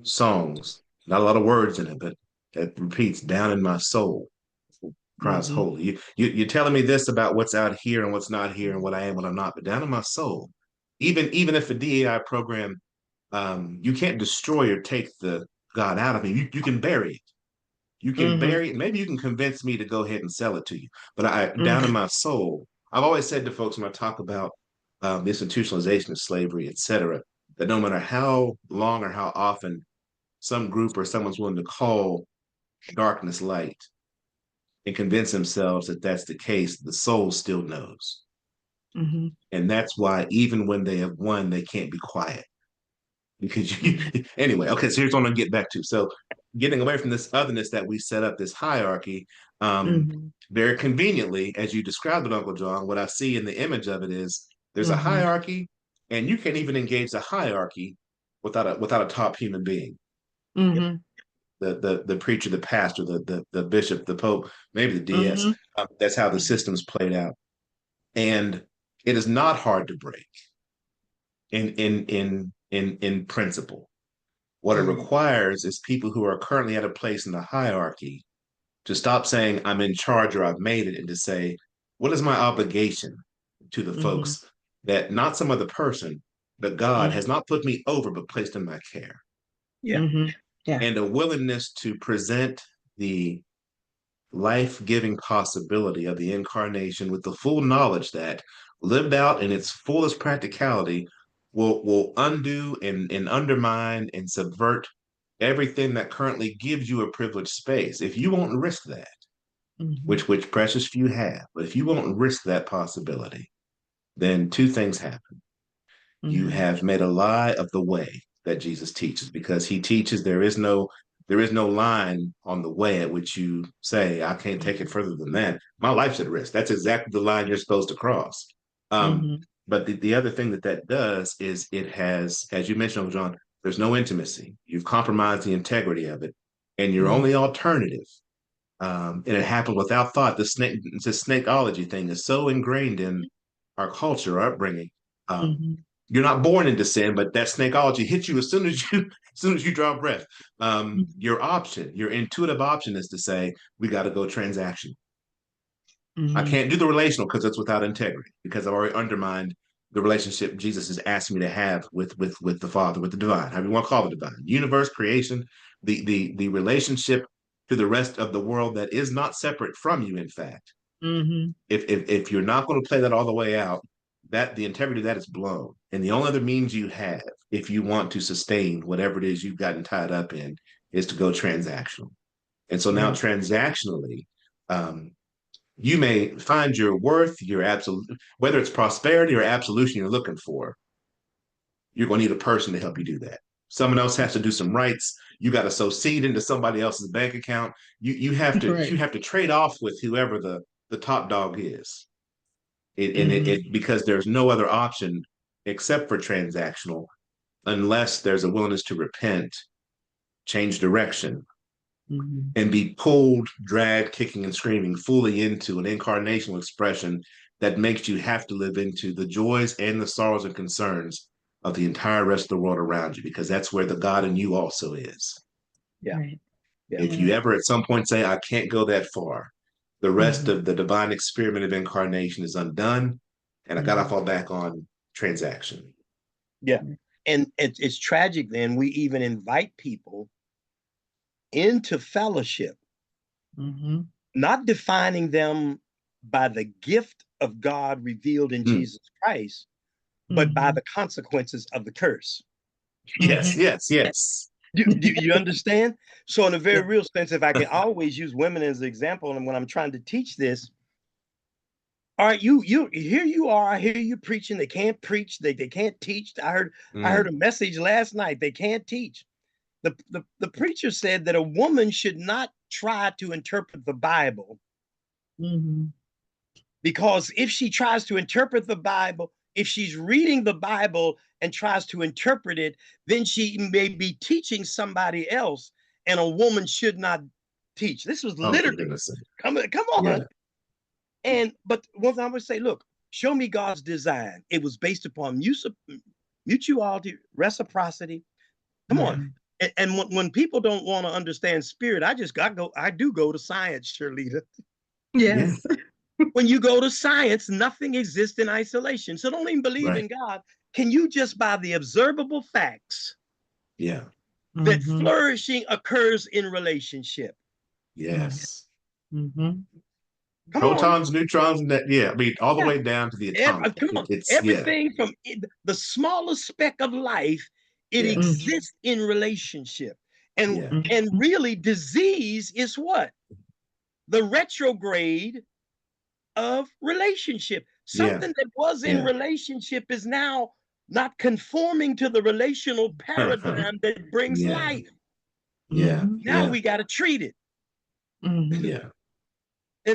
songs, not a lot of words in it, but that repeats, down in my soul cries holy. You're telling me this about what's out here and what's not here and what I am, what I'm not, but down in my soul, even if a DEI program, you can't destroy or take the God out of me. You can bury it. You can bury it. Maybe you can convince me to go ahead and sell it to you. But down in my soul, I've always said to folks when I talk about the institutionalization of slavery, et cetera, that no matter how long or how often some group or someone's willing to call darkness light and convince themselves that that's the case, the soul still knows. And that's why even when they have won, they can't be quiet. Because anyway, okay, so here's what I'm gonna get back to. So getting away from this otherness that we set up, this hierarchy, Very conveniently, as you described it, Uncle John, what I see in the image of it is there's a hierarchy, and you can't even engage the hierarchy without a top human being. The preacher, the pastor, the bishop, the pope, maybe the DS. That's how the system's played out, and it is not hard to break in principle. What it requires is people who are currently at a place in the hierarchy to stop saying I'm in charge or I've made it, and to say, what is my obligation to the folks that not some other person, but God has not put me over, but placed in my care. Yeah. And a willingness to present the life-giving possibility of the incarnation with the full knowledge that, lived out in its fullest practicality, will undo and undermine and subvert everything that currently gives you a privileged space. If you won't risk that, which precious few have, but if you won't risk that possibility, then two things happen. You have made a lie of the way that Jesus teaches, because he teaches there is no line on the way at which you say, I can't take it further than that. My life's at risk. That's exactly the line you're supposed to cross. But the other thing that does is it has, as you mentioned, John, there's no intimacy. You've compromised the integrity of it. And your only alternative, and it happened without thought. The snakeology thing is so ingrained in our culture, our upbringing. You're not born into sin, but that snakeology hits you as soon as you draw breath. Your option, your intuitive option, is to say, we got to go transactional. I can't do the relational because it's without integrity, because I've already undermined the relationship Jesus is asking me to have with the Father, with the divine, however you want to call it, divine, universe, creation, the relationship to the rest of the world that is not separate from you. In fact, if you're not going to play that all the way out, that the integrity of that is blown. And the only other means you have, if you want to sustain whatever it is you've gotten tied up in, is to go transactional. And so now transactionally, you may find your worth, your absolute, whether it's prosperity or absolution you're looking for, you're going to need a person to help you do that. Someone else has to do some rights. You got to sow seed into somebody else's bank account. You have to trade off with whoever the top dog is. Because there's no other option except for transactional, unless there's a willingness to repent, change direction, and be pulled, dragged, kicking and screaming fully into an incarnational expression that makes you have to live into the joys and the sorrows and concerns of the entire rest of the world around you, because that's where the God in you also is. If you ever at some point say, I can't go that far, the rest of the divine experiment of incarnation is undone, and I got to fall back on transaction. Yeah. And it's tragic then. We even invite people into fellowship, not defining them by the gift of God revealed in Jesus Christ, but by the consequences of the curse. Yes. Do you understand? So in a very real sense, if I can always use women as an example, and when I'm trying to teach this, all right, you here you are, I hear you preaching, they can't preach, they can't teach. I heard a message last night, they can't teach. The preacher said that a woman should not try to interpret the Bible, because if she tries to interpret the Bible, if she's reading the Bible and tries to interpret it, then she may be teaching somebody else, and a woman should not teach. This was literally, come on. Yeah. But one thing I would say, look, show me God's design. It was based upon mutuality, reciprocity. Come on. And when people don't want to understand spirit, I do go to science, Sharletta. Yes. When you go to science, nothing exists in isolation. So don't even believe in God. Can you just, by the observable facts, that flourishing occurs in relationship? Yes. Come Protons, on. neutrons, and that, I mean, all the way down to the atomic. Everything from the smallest speck of life, it exists in relationship. And really, disease is what? The retrograde of relationship. Something that was in relationship is now not conforming to the relational paradigm that brings life. Now we got to treat it.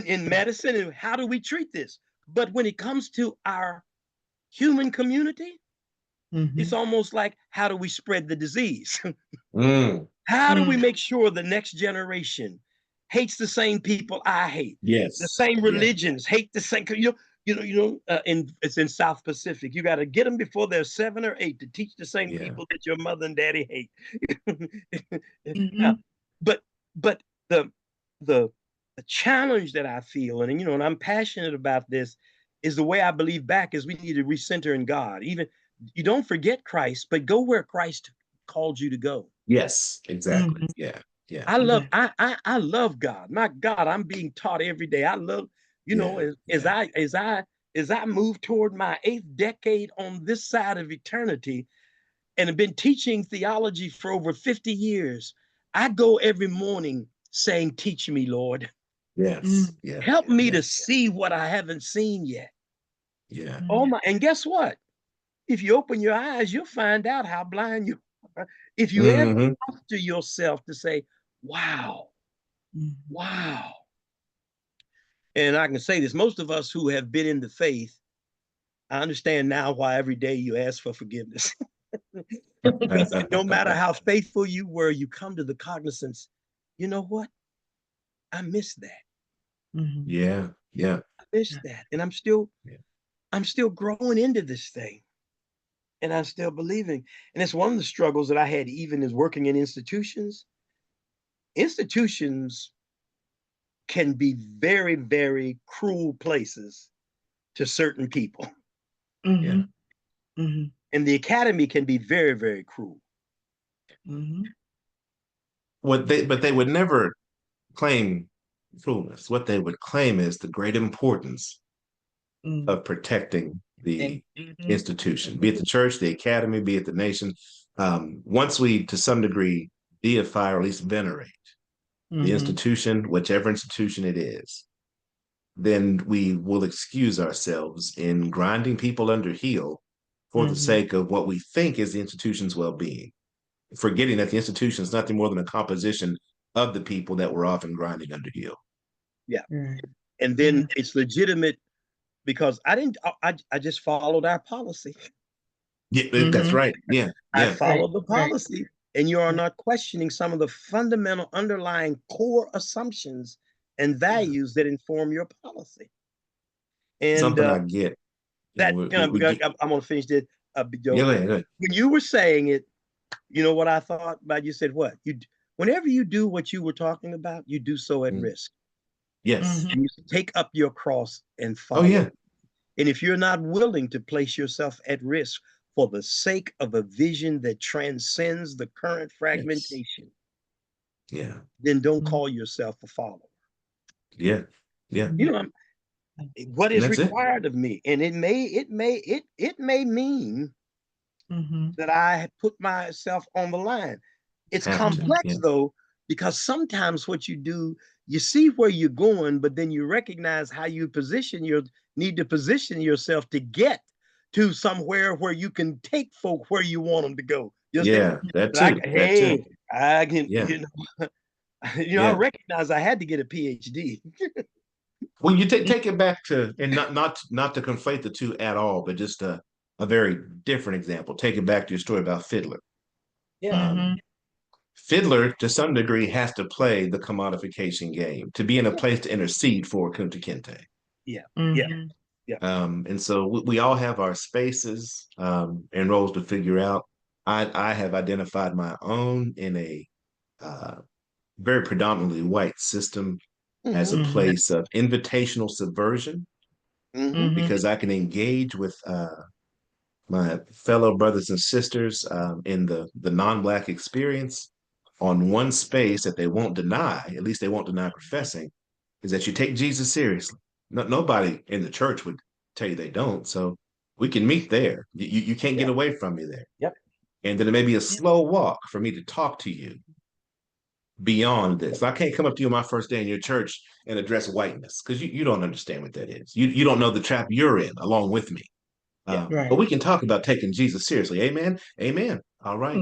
in medicine, and how do we treat this? But when it comes to our human community, it's almost like, how do we spread the disease? How do we make sure the next generation hates the same people I hate? Yes. The same religions hate the same. It's in South Pacific. You got to get them before they're 7 or 8 to teach the same people that your mother and daddy hate. But the challenge that I feel, and I'm passionate about this, is the way I believe back is we need to recenter in God. Even you don't forget Christ, but go where Christ called you to go. Yes, exactly. Yeah. I love God. My God, I'm being taught every day. I love, as I move toward my 8th decade on this side of eternity, and have been teaching theology for over 50 years. I go every morning saying, teach me, Lord. Yes. Help me to see what I haven't seen yet. Yeah. Oh my, and guess what? If you open your eyes, you'll find out how blind you are. If you ever posture yourself to say, wow, wow. And I can say this, most of us who have been in the faith, I understand now why every day you ask for forgiveness. Because no matter how faithful you were, you come to the cognizance, you know what? I miss that. Yeah. I miss that. And I'm still growing into this thing. And I'm still believing. And it's one of the struggles that I had even as working in institutions. Institutions can be very, very cruel places to certain people. And the academy can be very, very cruel. But they would never claim cruelness. What they would claim is the great importance of protecting the institution, be it the church, the academy, be it the nation. Once we, to some degree, deify or at least venerate the institution, whichever institution it is, then we will excuse ourselves in grinding people under heel for the sake of what we think is the institution's well-being, forgetting that the institution is nothing more than a composition of the people that we're often grinding under heel. Yeah. And then it's legitimate because I just followed our policy. Yeah, that's right. Yeah. I followed the policy, and you are not questioning some of the fundamental underlying core assumptions and values that inform your policy. And something I get. I'm going to finish this. Go ahead. When you were saying it, you know what I thought about? You said what? Whenever you do what you were talking about, you do so at risk. Yes. You take up your cross and follow. Oh, yeah. And if you're not willing to place yourself at risk for the sake of a vision that transcends the current fragmentation, then don't call yourself a follower. Yeah. What is required of me, and it may mean that I put myself on the line. It's complex though, because sometimes what you do, you see where you're going, but then you recognize how you need to position yourself to get to somewhere where you can take folk where you want them to go. I can, I recognize I had to get a PhD. Well, you take it back to, and not to conflate the two at all, but just a very different example. Take it back to your story about Fiddler. Fiddler, to some degree, has to play the commodification game to be in a place to intercede for Kunta Kinte. And so we all have our spaces and roles to figure out. I have identified my own in a very predominantly white system as a place of invitational subversion, because I can engage with my fellow brothers and sisters in the non-Black experience on one space that they won't deny, at least they won't deny professing, is that you take Jesus seriously. Nobody in the church would tell you they don't. So we can meet there. You can't get away from me there. And then it may be a slow walk for me to talk to you beyond this. I can't come up to you on my first day in your church and address whiteness because you don't understand what that is. You don't know the trap you're in along with me. But we can talk about taking Jesus seriously. Amen. Amen. All right.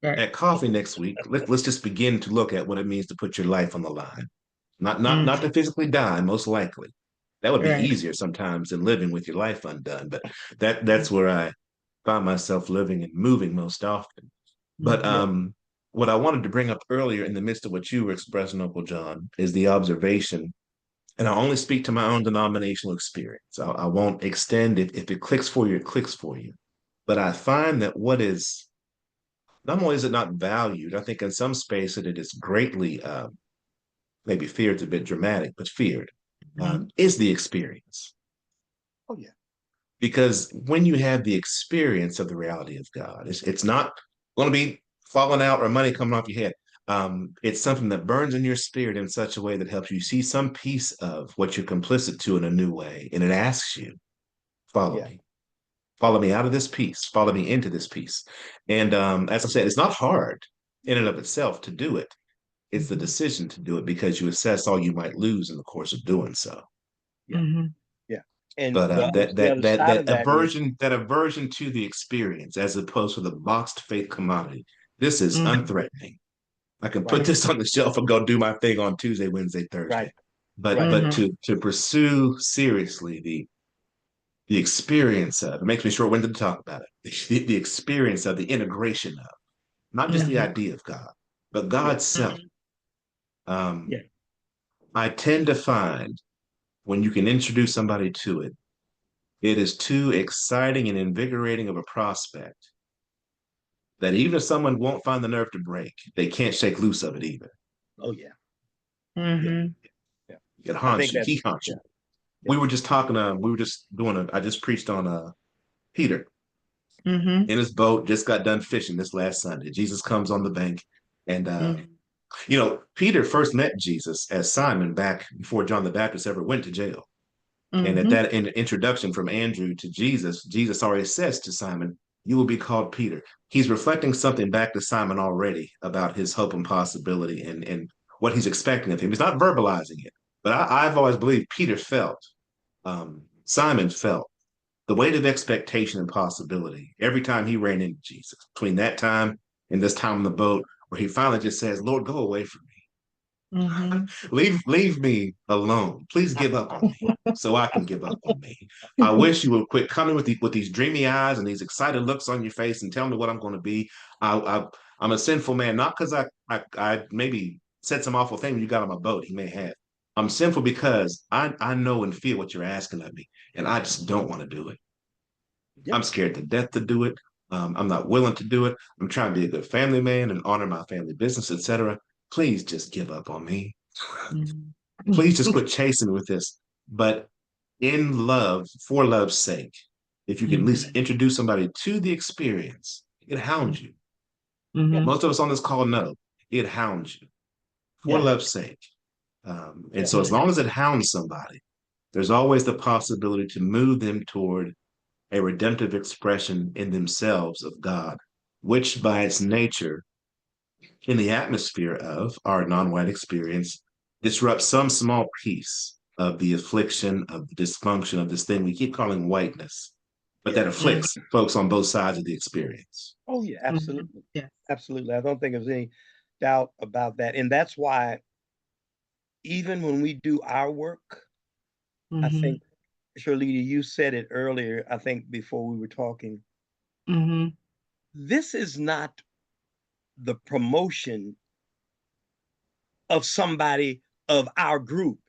At coffee next week, let's just begin to look at what it means to put your life on the line. Not to physically die, most likely. That would be Right. easier sometimes than living with your life undone. But that's where I find myself living and moving most often. But what I wanted to bring up earlier in the midst of what you were expressing, Uncle John, is the observation, and I only speak to my own denominational experience. I won't extend it. If it clicks for you, it clicks for you. But I find that what is, not only is it not valued, I think in some space that it is greatly, maybe feared's a bit dramatic, but feared, is the experience. Oh, yeah. Because when you have the experience of the reality of God, it's not going to be falling out or money coming off your head. It's something that burns in your spirit in such a way that helps you see some piece of what you're complicit to in a new way. And it asks you, follow me. Follow me out of this piece. Follow me into this piece. And as I said, it's not hard in and of itself to do it. It's the decision to do it because you assess all you might lose in the course of doing so. Yeah. Yeah. And But the other side of that is, that aversion to the experience as opposed to the boxed faith commodity. This is unthreatening. I can put this on the shelf and go do my thing on Tuesday, Wednesday, Thursday. But to pursue seriously the experience of, it makes me short-winded to talk about it. The experience of the integration of, not just the idea of God, but God's self. I tend to find when you can introduce somebody to it, it is too exciting and invigorating of a prospect that even if someone won't find the nerve to break, they can't shake loose of it either. oh yeah. It haunts you. He haunts you. We were just talking, I just preached on Peter in his boat, just got done fishing this last Sunday. Jesus comes on the bank and Peter first met Jesus as Simon back before John the Baptist ever went to jail. And at that introduction from Andrew to Jesus, Jesus already says to Simon, you will be called Peter. He's reflecting something back to Simon already about his hope and possibility and what he's expecting of him. He's not verbalizing it, but I've always believed Peter felt, Simon felt the weight of expectation and possibility every time he ran into Jesus. Between that time and this time on the boat, where he finally just says, Lord, go away from me. Leave me alone. Please give up on me so I can give up on me. I wish you would quit coming with these dreamy eyes and these excited looks on your face and tell me what I'm going to be. I'm a sinful man, not because I maybe said some awful thing when you got on my boat. He may have. I'm sinful because I know and feel what you're asking of me, and I just don't want to do it. I'm scared to death to do it. I'm not willing to do it. I'm trying to be a good family man and honor my family business, etc. Please just give up on me. Please just quit chasing me with this. But in love, for love's sake, if you can at least introduce somebody to the experience, it hounds you. Most of us on this call know it hounds you for love's sake. And so as long as it hounds somebody, there's always the possibility to move them toward a redemptive expression in themselves of God, which by its nature, in the atmosphere of our non-white experience, disrupts some small piece of the affliction, of the dysfunction of this thing we keep calling whiteness, but that afflicts folks on both sides of the experience. Oh yeah, absolutely. Absolutely. I don't think there's any doubt about that. And that's why even when we do our work, I think, Sharletta, you said it earlier, I think before we were talking, this is not the promotion of somebody of our group.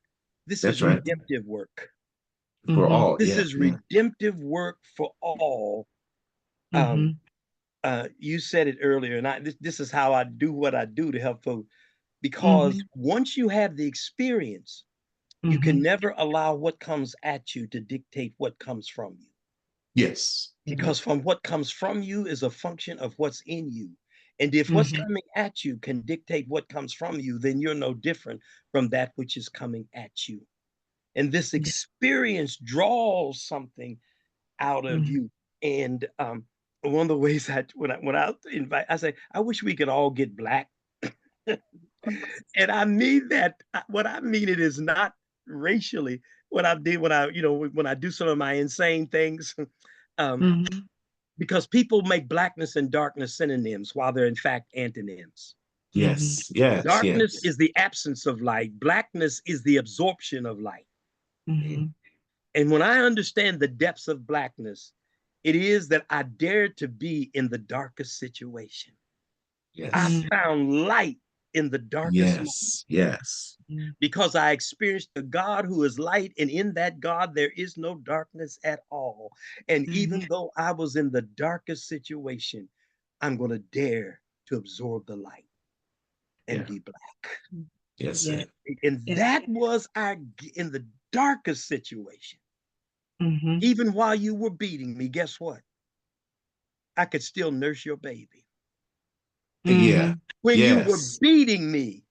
This is redemptive work. For all. This is redemptive work for all. You said it earlier, and this is how I do what I do to help folks. Because once you have the experience, you can never allow what comes at you to dictate what comes from you. Yes. Because from what comes from you is a function of what's in you. And if what's coming at you can dictate what comes from you, then you're no different from that which is coming at you. And this experience draws something out of you. And one of the ways when I invite, I say, I wish we could all get black. And I mean that. What I mean it is not racially. When I do some of my insane things, because people make blackness and darkness synonyms while they're in fact antonyms. Yes, yes, Darkness yes. is the absence of light. Blackness is the absorption of light. And when I understand the depths of blackness, it is that I dared to be in the darkest situation. I Yes, found light in the darkest moment yes, yes, because I experienced a God who is light, and in that God there is no darkness at all. And even though I was in the darkest situation, I'm going to dare to absorb the light and yeah, be black. yes, Yeah. And Yeah. that was in the darkest situation. Mm-hmm. Even while you were beating me, guess what? I could still nurse your baby. yeah, When you were yes, beating me,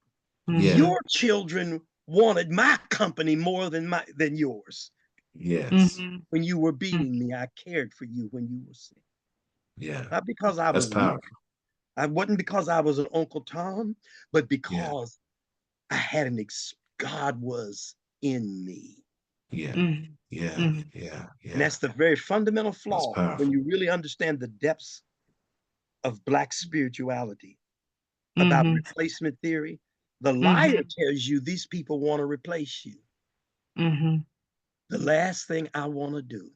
yeah, your children wanted my company more than yours. yes, When you were beating me, I cared for you when you were sick. yeah. Not because I That's was mean. powerful. I wasn't because I was an Uncle Tom, but Yeah, because I had God was in me. yeah, yeah, yeah, And yeah. that's the very fundamental That's flaw when powerful. you really understand the depths of Black spirituality about replacement theory. The liar tells you these people want to replace you. The last thing I want to do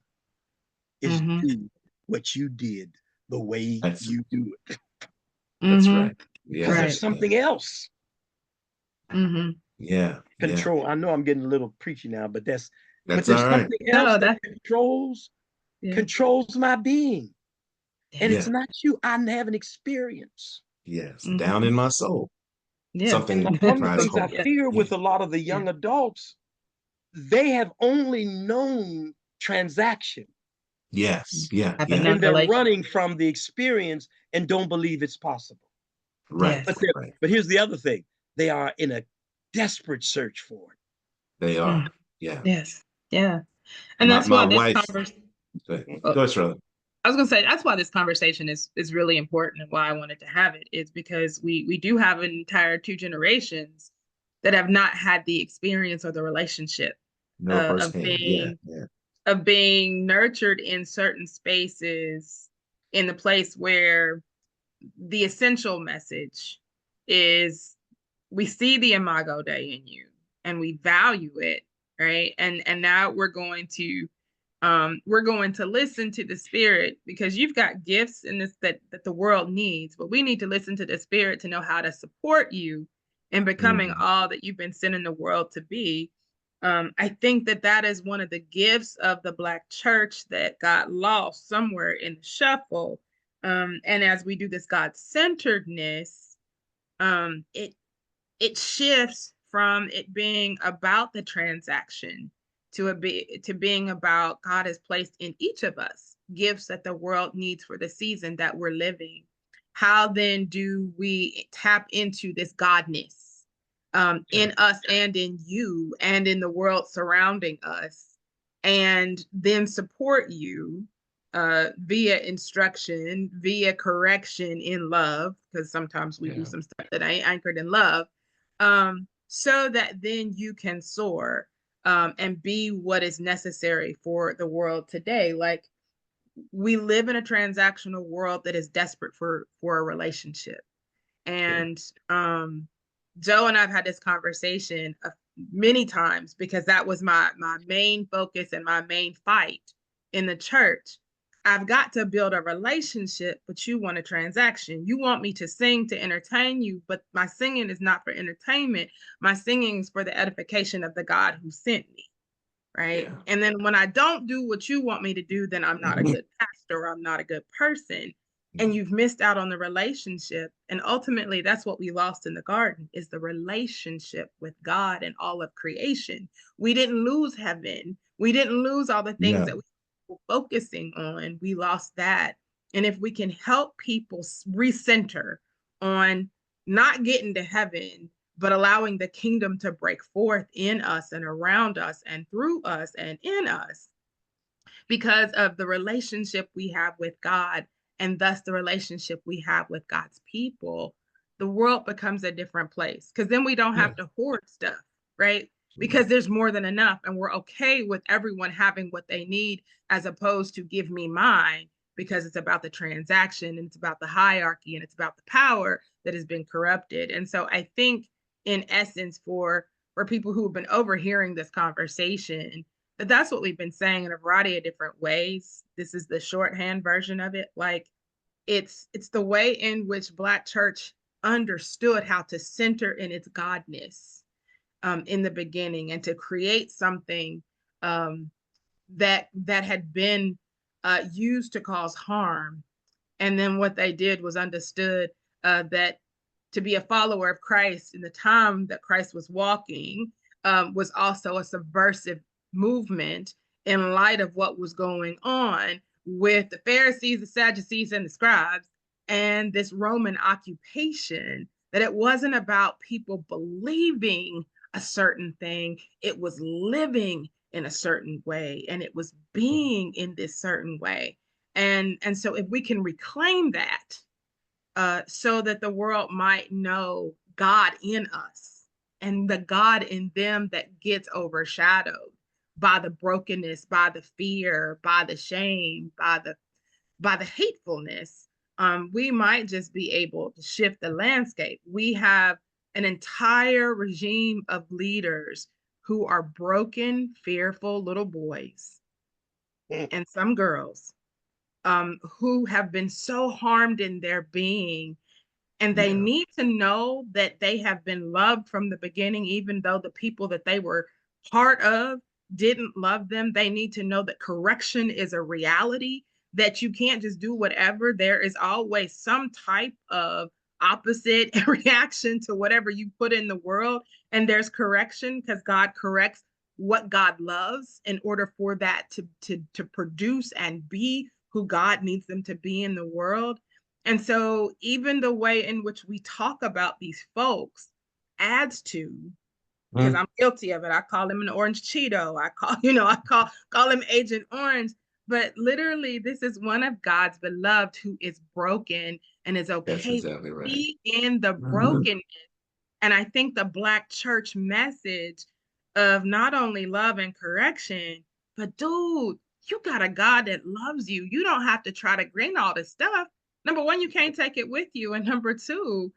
is do what you did the way That's you do it. that's right. Because Yeah, there's Right. yeah, something else. yeah, yeah. Control. I know I'm getting a little preachy now, but That's there's all right. something else No, that that's yeah. controls my being. And it's Yeah, not you. I have an experience. yes. Down in my soul. Yeah. And Something one of the cries things I home. Yeah. fear Yeah, with a lot of the Yeah. young adults, they have only known transaction. yes, yeah, Haven't yeah. And known they're relation. running from the experience and don't believe it's possible. Right, But Yes. right. but here's the other thing. They are in a desperate search for it. They are. Yeah. Yes. Yeah. And My that's why this wife. conversation. Go ahead, Mm. go ahead, Charlotte. I was gonna say that's why this conversation is really important and why I wanted to have it is because we do have an entire two generations that have not had the experience or the relationship No of firsthand. Yeah, being yeah, nurtured in certain spaces in the place where the essential message is we see the imago Dei in you and we value it, right? And now we're going to listen to the spirit because you've got gifts in this that the world needs, but we need to listen to the spirit to know how to support you in becoming all that you've been sent in the world to be. I think that is one of the gifts of the Black church that got lost somewhere in the shuffle. And as we do this God-centeredness, it shifts from it being about the transaction to being about God has placed in each of us gifts that the world needs for the season that we're living. How then do we tap into this Godness in us and in you and in the world surrounding us, and then support you via instruction, via correction in love, because sometimes we do some stuff that ain't anchored in love, so that then you can soar and be what is necessary for the world today. Like we live in a transactional world that is desperate for a relationship. yeah, And Joe and I've had this conversation many times because that was my main focus and my main fight in the church. I've got to build a relationship, but you want a transaction. You want me to sing to entertain you, but my singing is not for entertainment. My singing is for the edification of the God who sent me. Right. yeah. And then when I don't do what you want me to do, then I'm not a good pastor. I'm not a good person. And you've missed out on the relationship. And ultimately, that's what we lost in the garden is the relationship with God and all of creation. We didn't lose heaven. We didn't lose all the things Yeah, that we were focusing on. We lost that. And if we can help people recenter on not getting to heaven, but allowing the kingdom to break forth in us and around us and through us and in us because of the relationship we have with God and thus the relationship we have with God's people, the world becomes a different place because then we don't yeah, have to hoard stuff, right? Because there's more than enough and we're okay with everyone having what they need as opposed to give me mine because it's about the transaction and it's about the hierarchy and it's about the power. that has been corrupted. And so I think, in essence, for people who have been overhearing this conversation, that's what we've been saying in a variety of different ways. This is the shorthand version of it. Like, it's the way in which Black church understood how to center in its godness in the beginning, and to create something that had been used to cause harm. And then what they did was understood that to be a follower of Christ in the time that Christ was walking was also a subversive movement in light of what was going on with the Pharisees, the Sadducees, and the scribes, and this Roman occupation, that it wasn't about people believing a certain thing, it was living in a certain way, and it was being in this certain way. And so if we can reclaim that, so that the world might know God in us, and the God in them that gets overshadowed by the brokenness, by the fear, by the shame, by the hatefulness, we might just be able to shift the landscape. We have an entire regime of leaders who are broken, fearful little boys and some girls, who have been so harmed in their being, and they need to know that they have been loved from the beginning, even though the people that they were part of didn't love them. They need to know that correction is a reality, that you can't just do whatever. There is always some type of opposite reaction to whatever you put in the world. And there's correction, because God corrects what God loves in order for that to produce and be who God needs them to be in the world. And so even the way in which we talk about these folks adds to, because I'm guilty of it. I call him an orange Cheeto. I call him Agent Orange. But literally, this is one of God's beloved who is broken and is okay. That's exactly right. Be in the brokenness. And I think the Black church message of not only love and correction, but dude, you got a God that loves you. You don't have to try to bring all this stuff. Number one, you can't take it with you. And number two,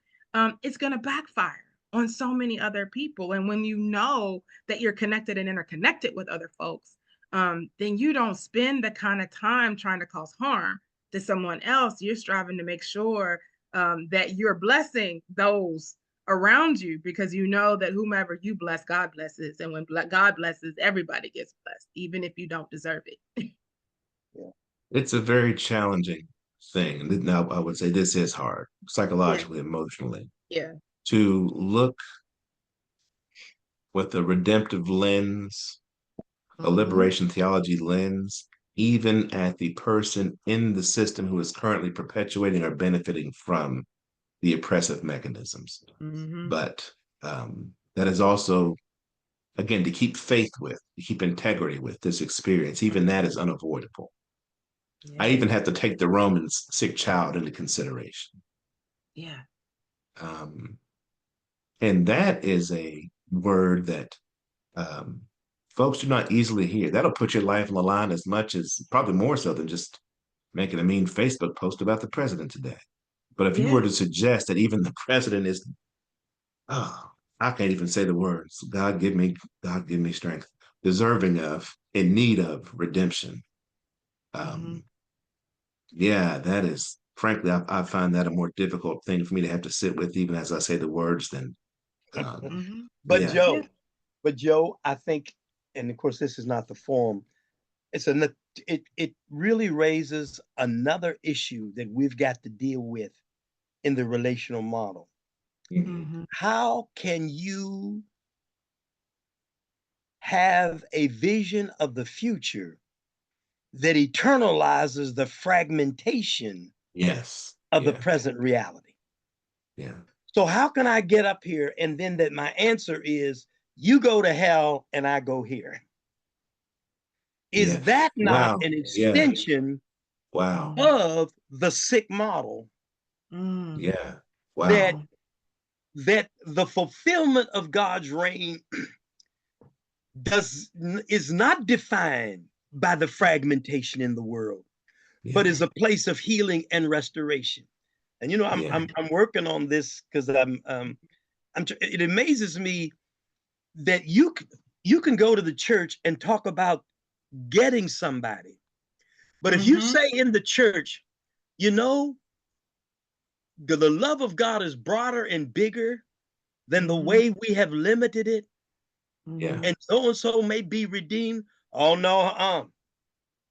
it's going to backfire on so many other people. And when you know that you're connected and interconnected with other folks, then you don't spend the kind of time trying to cause harm to someone else. You're striving to make sure that you're blessing those around you, because you know that whomever you bless, God blesses. And when God blesses, everybody gets blessed, even if you don't deserve it. It's a very challenging thing. And now I would say this is hard, psychologically, emotionally, to look with a redemptive lens, a liberation theology lens, even at the person in the system who is currently perpetuating or benefiting from the oppressive mechanisms. But that is also, again, to keep faith with, to keep integrity with this experience. Even that is unavoidable. I even have to take the Romans sick child into consideration. And that is a word that folks do not easily hear. That'll put your life on the line as much as, probably more so than just making a mean Facebook post about the president today. But if you were to suggest that even the president is, I can't even say the words, God give me strength, deserving of, in need of redemption. Yeah, that is, frankly, I find that a more difficult thing for me to have to sit with, even as I say the words, than. But Joe, I think, and of course, this is not the forum. It really raises another issue that we've got to deal with in the relational model. How can you have a vision of the future that eternalizes the fragmentation of the present reality? So how can I get up here and then that my answer is, you go to hell and I go here? Is that not an extension of the sick model? That the fulfillment of God's reign is not defined by the fragmentation in the world, but is a place of healing and restoration. And you know, I'm Yeah. I'm working on this because it amazes me that you can go to the church and talk about getting somebody. But if you say in the church, you know, the love of God is broader and bigger than the way we have limited it, Yeah. and so may be redeemed. Oh no,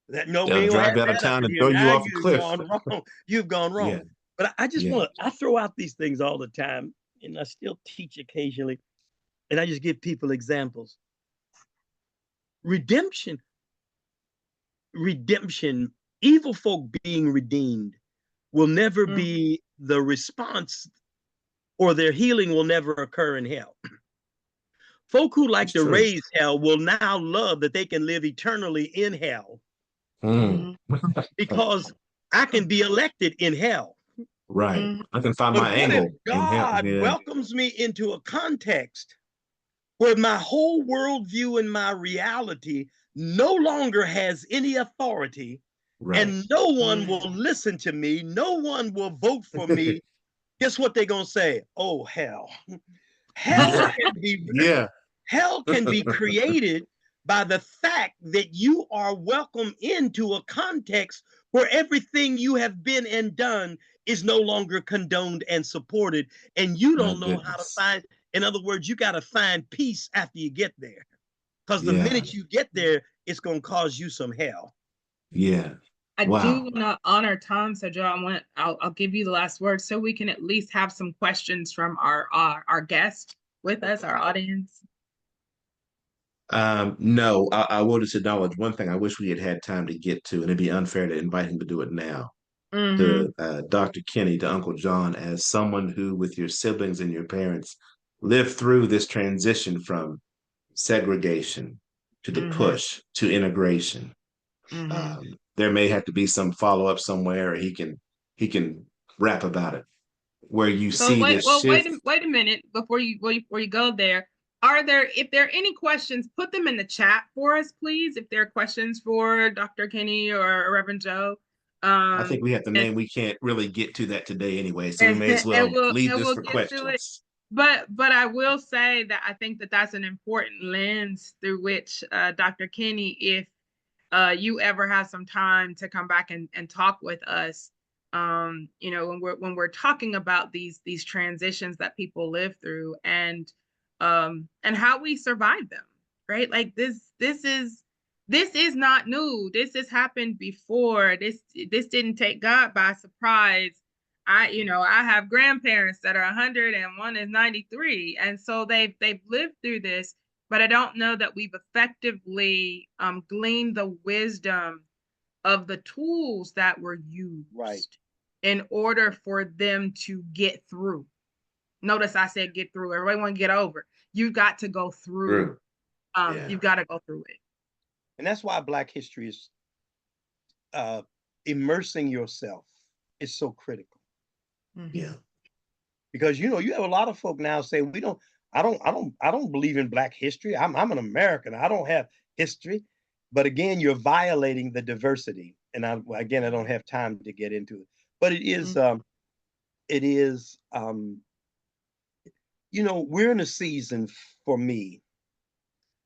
that no, we They'll ain't gonna drive have you out of that up town in and here. throw you Now off a you've cliff. gone wrong. You've gone wrong. Yeah. But I just Yeah. I throw out these things all the time, and I still teach occasionally, and I just give people examples. Redemption, redemption, evil folk being redeemed will never be the response, or their healing will never occur in hell. Folk who like It's to true. raise hell will now love that they can live eternally in hell Mm. because I can be elected in hell. Right. I can find But my what if angle in hell. God Yeah. welcomes me into a context where my whole worldview and my reality no longer has any authority, Right. and no one will listen to me, no one will vote for me? Guess what they're gonna say? Oh, hell. Hell Yeah. can be Yeah. hell can be created by the fact that you are welcome into a context where everything you have been and done is no longer condoned and supported, and you My don't know how to goodness. find. In other words, you got to find peace after you get there, because the Yeah. minute you get there, it's going to cause you some hell. Yeah. I do Wow. want to honor time, so Joe, I'll give you the last word so we can at least have some questions from our guest with us, our audience. No, I will just acknowledge one thing I wish we had had time to get to, and it'd be unfair to invite him to do it now. To Dr. Kenny, to Uncle John, as someone who, with your siblings and your parents, lived through this transition from segregation to the push to integration. There may have to be some follow up somewhere, or he can rap about it, where you So see wait, this well, shift. wait a minute before you go there. If there are any questions, put them in the chat for us, please. If there are questions for Dr. Kenny or Reverend Joe. I think we have to And name. We can't really get to that today anyway, so we may as and well leave this we'll for get to it. questions. But I will say that I think that that's an important lens through which Dr. Kenny, if you ever have some time to come back and talk with us, you know, when we're talking about these transitions that people live through, and how we survive them, right? Like this is not new. This has happened before. This didn't take God by surprise. I have grandparents that are 100 and one is 93, and so they've lived through this, but I don't know that we've effectively gleaned the wisdom of the tools that were used in order for them to get through. Notice I said get through. Everybody want to get over. You've got to go through. True. Yeah. You've got to go through it. And that's why Black history is immersing yourself is so critical. Yeah. Because you know, you have a lot of folk now say I don't believe in Black history. I'm an American. I don't have history. But again, you're violating the diversity. And I don't have time to get into it. But it is you know, we're in a season for me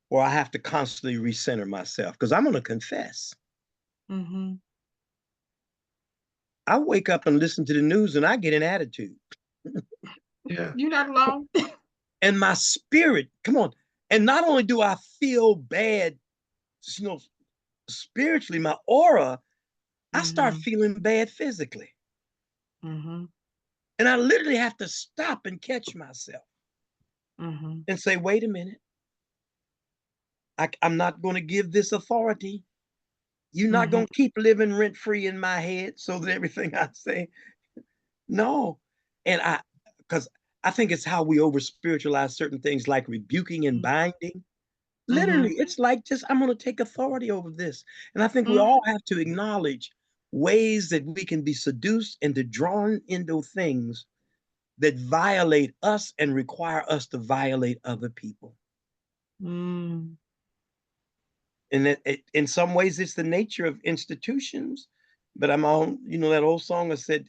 where I have to constantly recenter myself because I'm going to confess. I wake up and listen to the news and I get an attitude. Yeah. You're not alone. And my spirit, come on. And not only do I feel bad, you know, spiritually, my aura, I start feeling bad physically. And I literally have to stop and catch myself and say, wait a minute. I'm not going to give this authority. You're not going to keep living rent free in my head so that everything I say, no. And because I think it's how we over spiritualize certain things like rebuking and binding. Literally, it's like just, I'm going to take authority over this. And I think we all have to acknowledge ways that we can be seduced and drawn into things that violate us and require us to violate other people. And in some ways, it's the nature of institutions. But I'm on, you know, that old song that said,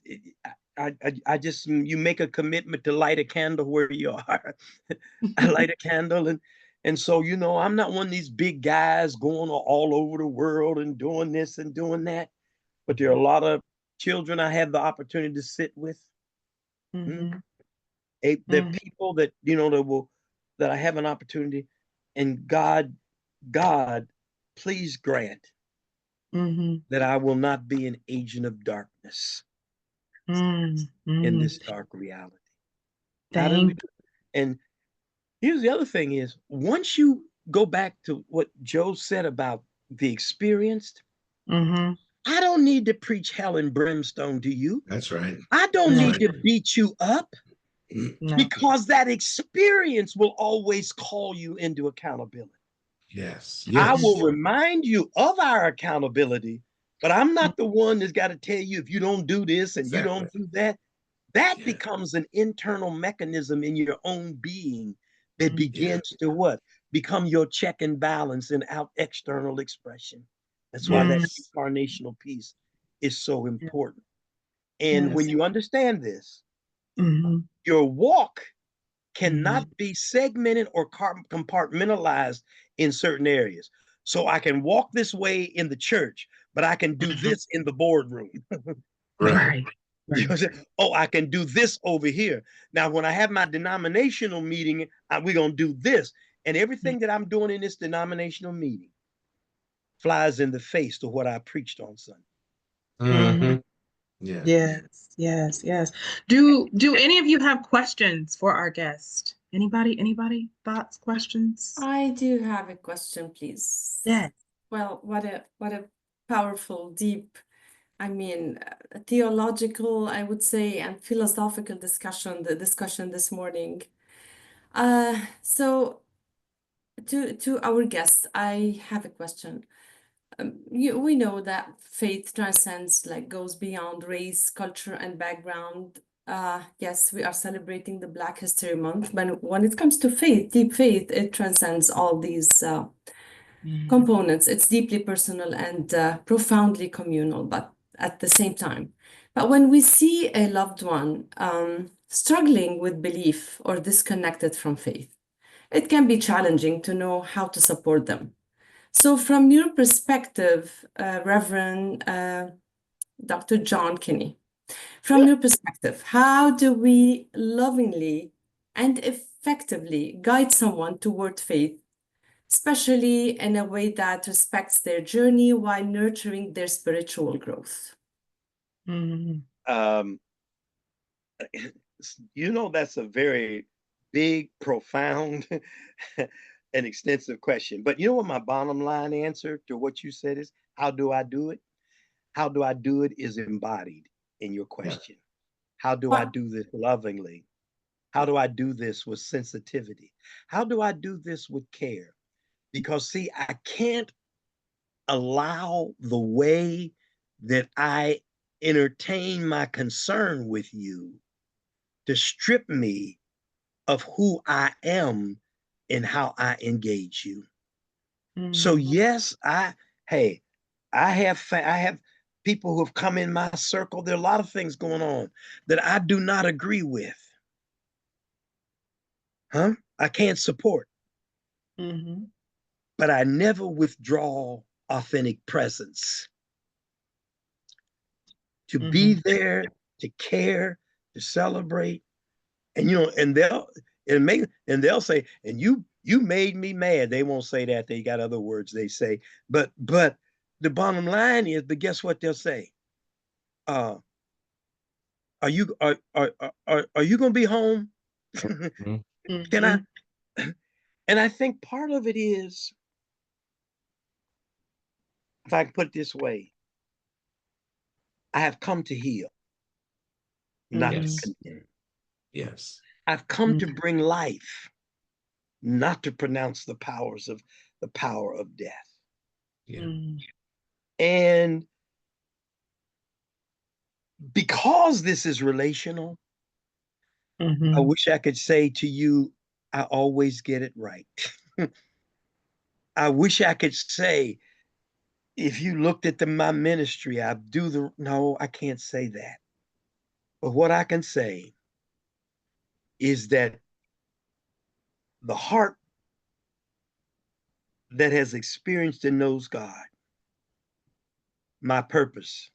I just, you make a commitment to light a candle where you are. I light a candle, and so, you know, I'm not one of these big guys going all over the world and doing this and doing that. But there are a lot of children I have the opportunity to sit with. Mm-hmm. There are people that, you know, that I have an opportunity, and God, please grant that I will not be an agent of darkness in this dark reality. And here's the other thing is, once you go back to what Joe said about the experienced, I don't need to preach hell and brimstone to you. That's right. I don't That's need right. to beat you up, because that experience will always call you into accountability. Yes. I Yes. will remind you of our accountability, but I'm not the one that's got to tell you, if you don't do this and you don't do that. That becomes an internal mechanism in your own being that begins to what? Become your check and balance and out external expression. That's why that incarnational piece is so important. And when you understand this, your walk cannot be segmented or compartmentalized in certain areas. So I can walk this way in the church, but I can do this in the boardroom. Right. You know, oh, I can do this over here. Now, when I have my denominational meeting, we're going to do this. And everything that I'm doing in this denominational meeting flies in the face to what I preached on Sunday. Yes, yes, yes. Do any of you have questions for our guest? Anybody? Thoughts, questions? I do have a question, please. Yes. Well, what a powerful, deep, I mean, theological, I would say, and philosophical discussion, the discussion this morning. So to our guests, I have a question. We know that faith transcends, like goes beyond race, culture, and background. Yes, we are celebrating the Black History Month, but when it comes to faith, deep faith, it transcends all these components. It's deeply personal and profoundly communal, but at the same time. But when we see a loved one struggling with belief or disconnected from faith, it can be challenging to know how to support them. So, from your perspective, Reverend Dr. John Kinney, from your perspective, how do we lovingly and effectively guide someone toward faith, especially in a way that respects their journey while nurturing their spiritual growth? Um, you know, that's a very big, profound, and extensive question. But you know what my bottom line answer to what you said is? How do I do it? How do I do it is embodied in your question. How do I do this lovingly? How do I do this with sensitivity? How do I do this with care? Because, see, I can't allow the way that I entertain my concern with you to strip me of who I am and how I engage you. So yes, I have people who have come in my circle. There are a lot of things going on that I do not agree with. I can't support, but I never withdraw authentic presence. To be there, to care, to celebrate, and you know, and they'll say, and you made me mad. They won't say that. They got other words they say, but the bottom line is, but guess what they'll say? Are you gonna be home? Can I? And I think part of it is, if I can put it this way, I have come to heal, not to condemn. Yes. I've come to bring life, not to pronounce the power of death. And because this is relational, I wish I could say to you, I always get it right. I wish I could say, if you looked at my ministry, no, I can't say that. But what I can say is that the heart that has experienced and knows God, my purpose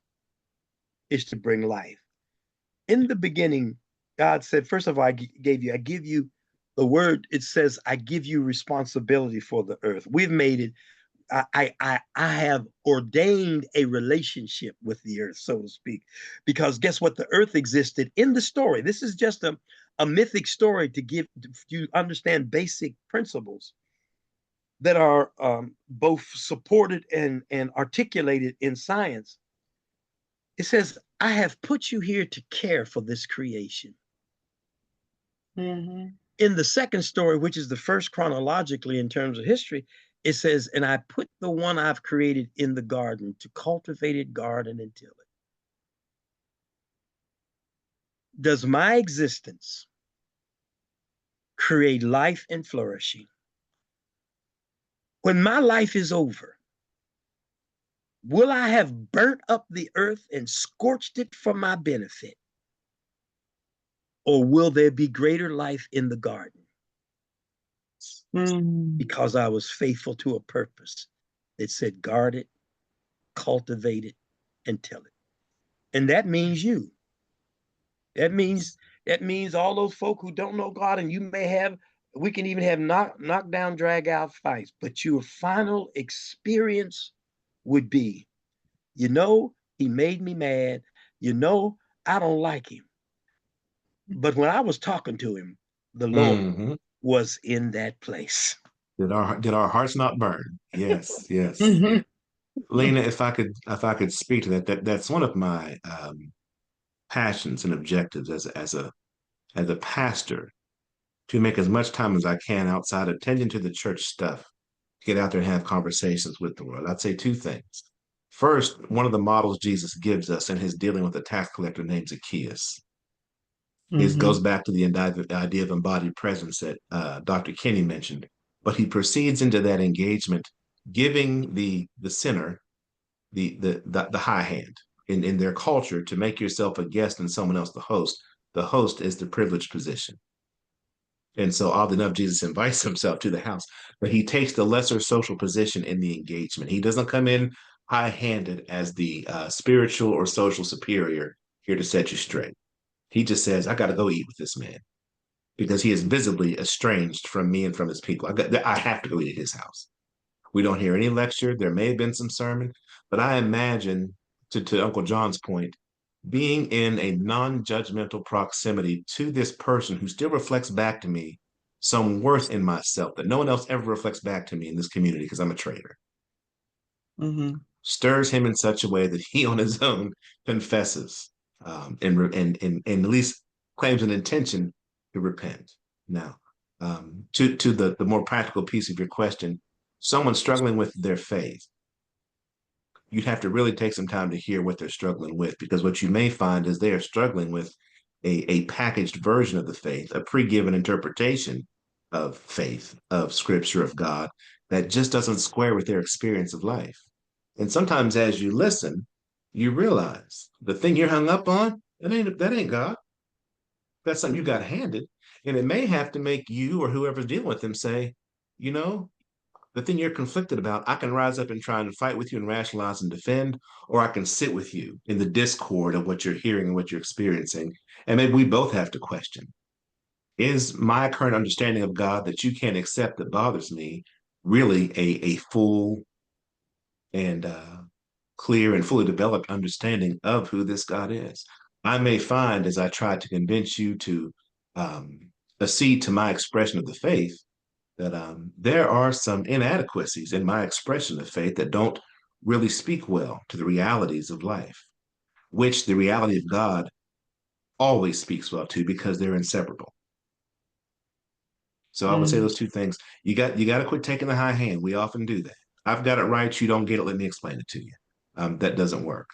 is to bring life. In the beginning, God said, first of all, I give you the word. It says, I give you responsibility for the earth. We've made it. I have ordained a relationship with the earth, so to speak, because guess what? The earth existed in the story. This is just a mythic story to give you understand basic principles that are both supported and articulated in science. It says, I have put you here to care for this creation. Mm-hmm. In the second story, which is the first chronologically in terms of history, it says, and I put the one I've created in the garden to cultivate it, garden, and till it. Does my existence create life and flourishing? When my life is over, will I have burnt up the earth and scorched it for my benefit? Or will there be greater life in the garden? Because I was faithful to a purpose that said, guard it, cultivate it, and till it. And that means you. That means all those folk who don't know God, and you may have, we can even have knock down, drag out fights, but your final experience would be, he made me mad. I don't like him. But when I was talking to him, the Lord was in that place. Did our hearts not burn? Yes, yes. Mm-hmm. Lena, if I could speak to that's one of my passions and objectives as a pastor, to make as much time as I can outside attending to the church stuff, to get out there and have conversations with the world. I'd say two things. First, one of the models Jesus gives us in his dealing with a tax collector named Zacchaeus. It goes back to the idea of embodied presence that Dr. Kinney mentioned, but he proceeds into that engagement, giving the sinner the high hand in their culture. To make yourself a guest and someone else the host is the privileged position. And so, oddly enough, Jesus invites himself to the house, but he takes the lesser social position in the engagement. He doesn't come in high handed as the spiritual or social superior here to set you straight. He just says, I got to go eat with this man because he is visibly estranged from me and from his people. I have to go eat at his house. We don't hear any lecture. There may have been some sermon, but I imagine, to Uncle John's point, being in a non-judgmental proximity to this person who still reflects back to me some worth in myself that no one else ever reflects back to me in this community because I'm a traitor, stirs him in such a way that he on his own confesses, and at least claims an intention to repent. Now, to the more practical piece of your question, someone struggling with their faith, you'd have to really take some time to hear what they're struggling with, because what you may find is they are struggling with a packaged version of the faith, a pre-given interpretation of faith, of scripture, of God, that just doesn't square with their experience of life. And sometimes as you listen, you realize the thing you're hung up on, that ain't God. That's something you got handed. And it may have to make you or whoever's dealing with them say, you know, the thing you're conflicted about, I can rise up and try and fight with you and rationalize and defend, or I can sit with you in the discord of what you're hearing and what you're experiencing. And maybe we both have to question, is my current understanding of God that you can't accept that bothers me really a full and clear and fully developed understanding of who this God is? I may find, as I try to convince you to accede to my expression of the faith, that there are some inadequacies in my expression of faith that don't really speak well to the realities of life, which the reality of God always speaks well to, because they're inseparable. So I would say those two things. You got to quit taking the high hand. We often do that. I've got it right. You don't get it. Let me explain it to you. That doesn't work.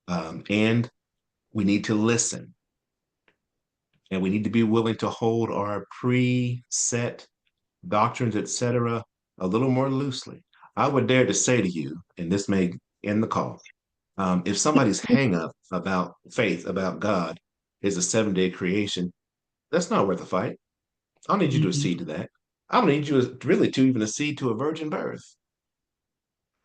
And we need to listen, and we need to be willing to hold our preset doctrines, etc., a little more loosely. I would dare to say to you, and this may end the call, if somebody's hang up about faith, about God, is a 7-day creation, that's not worth a fight. I don't need you to accede to that. I don't need you really to even accede to a virgin birth.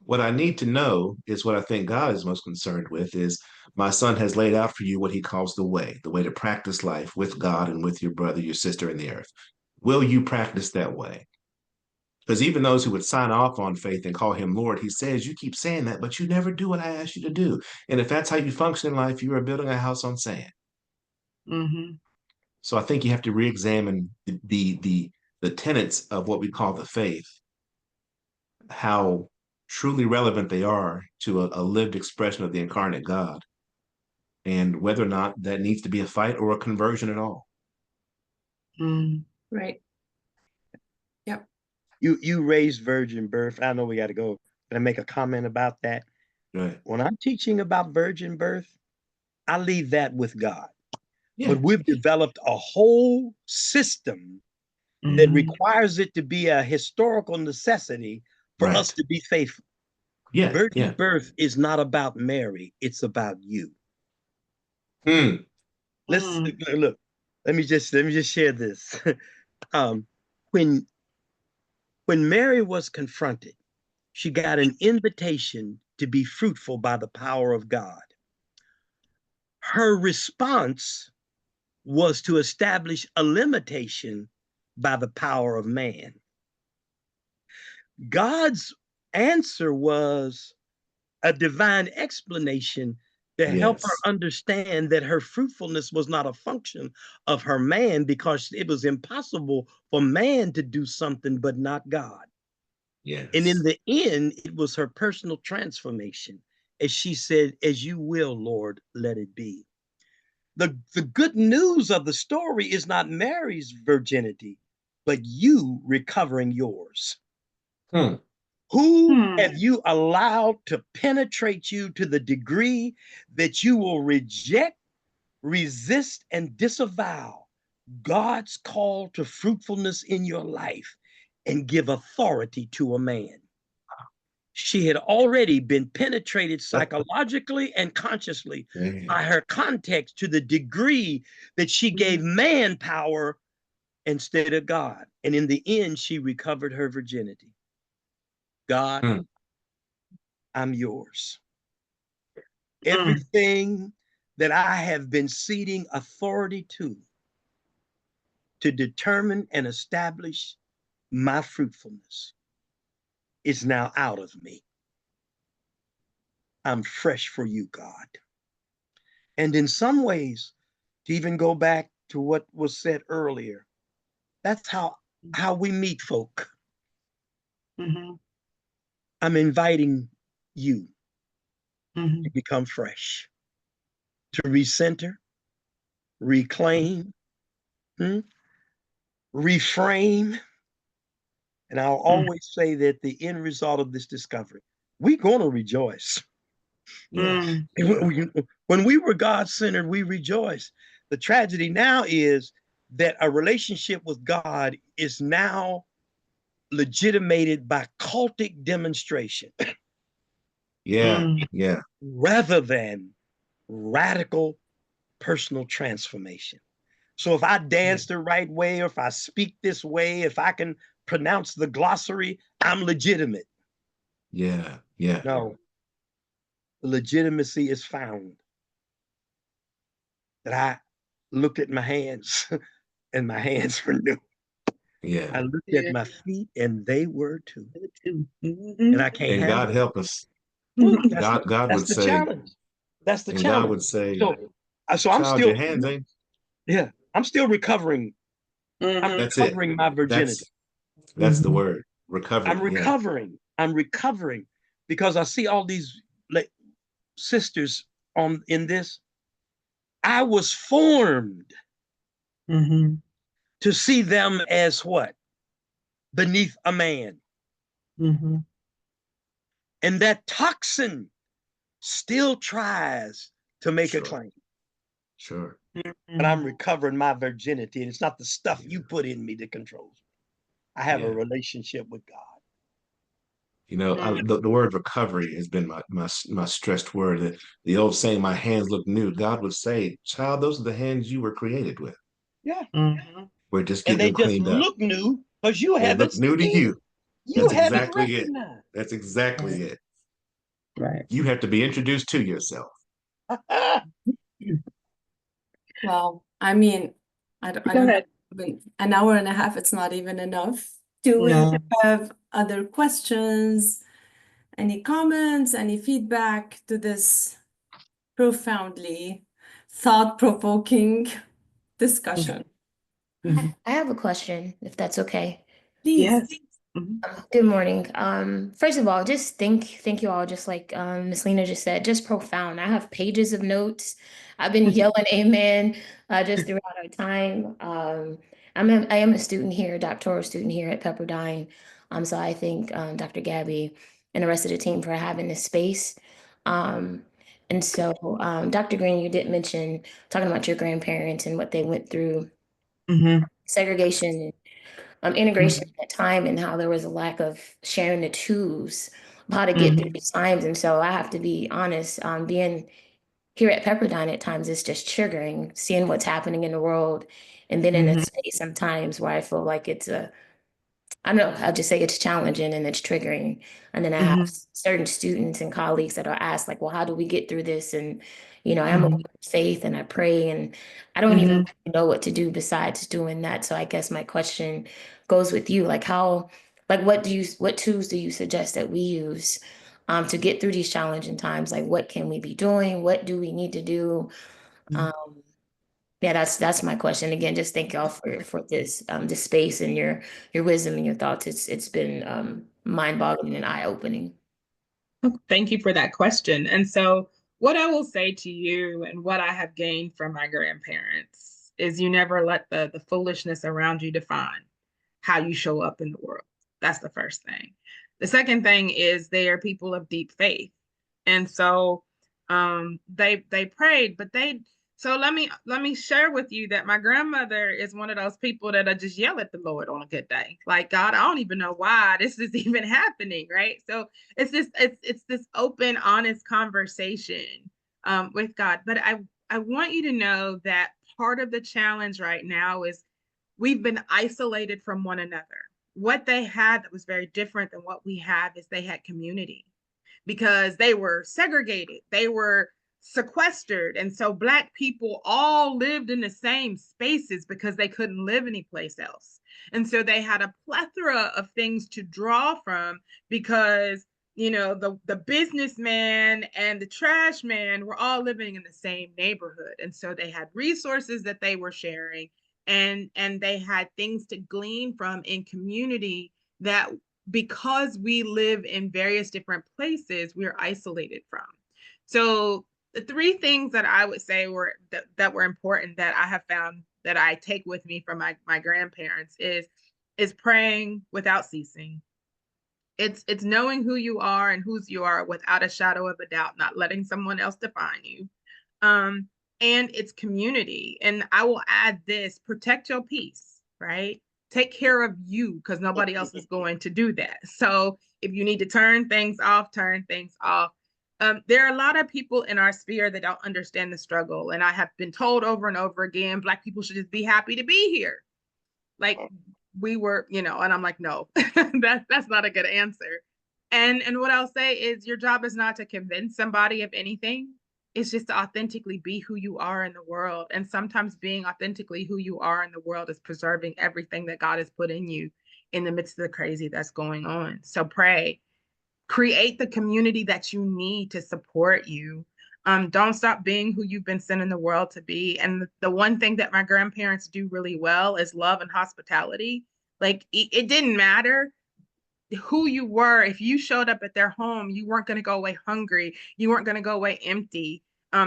What I need to know is what I think God is most concerned with is my son has laid out for you what he calls the way to practice life with God and with your brother, your sister in the earth. Will you practice that way? Because even those who would sign off on faith and call him Lord, he says, you keep saying that, but you never do what I asked you to do. And if that's how you function in life, you are building a house on sand. Mm-hmm. So I think you have to re-examine the tenets of what we call the faith, how truly relevant they are to a lived expression of the incarnate God, and whether or not that needs to be a fight or a conversion at all. Mm. Right. Yep. You raised virgin birth. I know we got to go. Can I make a comment about that? Right. When I'm teaching about virgin birth, I leave that with God. Yeah. But we've developed a whole system that requires it to be a historical necessity for us Right. to be faithful. Yeah. Virgin Yeah. birth is not about Mary, it's about you. Hmm. Let's look. Let me just share this. um, when Mary was confronted, she got an invitation to be fruitful by the power of God. Her response was to establish a limitation by the power of man. God's answer was a divine explanation to help her Yes. understand that her fruitfulness was not a function of her man, because it was impossible for man to do something but not God. And in Yes. the end, it was her personal transformation. As she said, as you will, Lord, let it be. The good news of the story is not Mary's virginity, but you recovering yours. Hmm. Who have you allowed to penetrate you to the degree that you will reject, resist, and disavow God's call to fruitfulness in your life and give authority to a man? She had already been penetrated psychologically and consciously by her context to the degree that she gave man power instead of God. And in the end, she recovered her virginity. God, Hmm. I'm yours. Everything that I have been ceding authority to determine and establish my fruitfulness is now out of me. I'm fresh for you, God. And in some ways, to even go back to what was said earlier, that's how we meet folk. I'm inviting you to become fresh, to recenter, reclaim, reframe. And I'll always say that the end result of this discovery, we're going to rejoice. Yes. When we were God-centered, we rejoiced. The tragedy now is that a relationship with God is now legitimated by cultic demonstration. Yeah. Yeah. Rather than radical personal transformation. So if I dance the right way, or if I speak this way, if I can pronounce the glossary, I'm legitimate. Yeah. Yeah. No, the legitimacy is found that I looked at my hands and my hands were new. Yeah. I looked at my feet and they were too. And I can't And handle God it. help us. God That's would the say, challenge. That's the and God challenge. would say, So I'm child, still, your hands ain't. yeah, I'm still recovering. I'm That's it. recovering my virginity. That's the word. Recovery. I'm Yeah. recovering. I'm recovering because I see all these like sisters on in this. I was formed to see them as what? Beneath a man. And that toxin still tries to make a Sure. claim. Sure. But I'm recovering my virginity. And it's not the stuff you put in me that controls me. I have a Yeah. relationship with God. You know, the word recovery has been my stressed word. The old saying, "My hands look new." God would say, "Child, those are the hands you were created with. Yeah. We're just And getting they them just cleaned up. look new because you They haven't look new to seen. you." You That's haven't exactly it. recognized. That's exactly it. Right. You have to be introduced to yourself. Well, I mean, I Go don't know, ahead. even an hour and a half, it's not even enough. Do we No. have other questions, any comments, any feedback to this profoundly thought-provoking discussion? Mhm. I have a question, if that's okay. Please. Yes. Mhm. Good morning. First of all, just thank you all, just like Miss Lena just said, just profound. I have pages of notes. I've been yelling amen just throughout our time. I am a student here, a doctoral student here at Pepperdine. So I thank Dr. Gabby and the rest of the team for having this space. Um, and so Dr. Green, you did mention talking about your grandparents and what they went through, Mhm. segregation, integration at that time, and how there was a lack of sharing the tools of how to get through these times. And so I have to be honest, being here at Pepperdine at times is just triggering, seeing what's happening in the world, and then in a Mhm. space sometimes where I feel like it's a, I don't know, I'll just say it's challenging and it's triggering. And then I have Mhm. certain students and colleagues that are asked, like, well, how do we get through this? And, you know, I'm a Mhm. woman of faith and I pray, and I don't even know what to do besides doing that. So I guess my question goes with you, like how, like what tools do you suggest that we use to get through these challenging times? Like what can we be doing? What do we need to do? Mhm. Um, yeah, that's my question. Again, just thank y'all for this space and your wisdom and your thoughts. It's been mind-boggling and eye-opening. Thank you for that question. And so, what I will say to you and what I have gained from my grandparents is you never let the foolishness around you define how you show up in the world. That's the first thing. The second thing is they are people of deep faith. And so they prayed, but they so let me share with you that my grandmother is one of those people that I just yell at the Lord on a good day. Like, God, I don't even know why this is even happening, right? So it's this open, honest conversation with God. But I want you to know that part of the challenge right now is we've been isolated from one another. What they had that was very different than what we have is they had community because they were segregated, they were sequestered. And so Black people all lived in the same spaces because they couldn't live anyplace else. And so they had a plethora of things to draw from because the businessman and the trash man were all living in the same neighborhood, and so they had resources that they were sharing, and they had things to glean from in community that, because we live in various different places, we're isolated from. So the three things that I would say that were important that I have found that I take with me from my grandparents is praying without ceasing. It's knowing who you are and whose you are without a shadow of a doubt, not letting someone else define you. Um, and it's community. And I will add this: protect your peace, right? Take care of you because nobody else is going to do that. So if you need to turn things off, turn things off. There are a lot of people in our sphere that don't understand the struggle. And I have been told over and over again, Black people should just be happy to be here. Like we were, and I'm like, no, that's not a good answer. And what I'll say is your job is not to convince somebody of anything. It's just to authentically be who you are in the world. And sometimes being authentically who you are in the world is preserving everything that God has put in you in the midst of the crazy that's going on. So pray, create the community that you need to support you. Don't stop being who you've been sent in the world to be. And the one thing that my grandparents do really well is love and hospitality. Like it didn't matter who you were. If you showed up at their home, you weren't going to go away hungry. You weren't going to go away empty.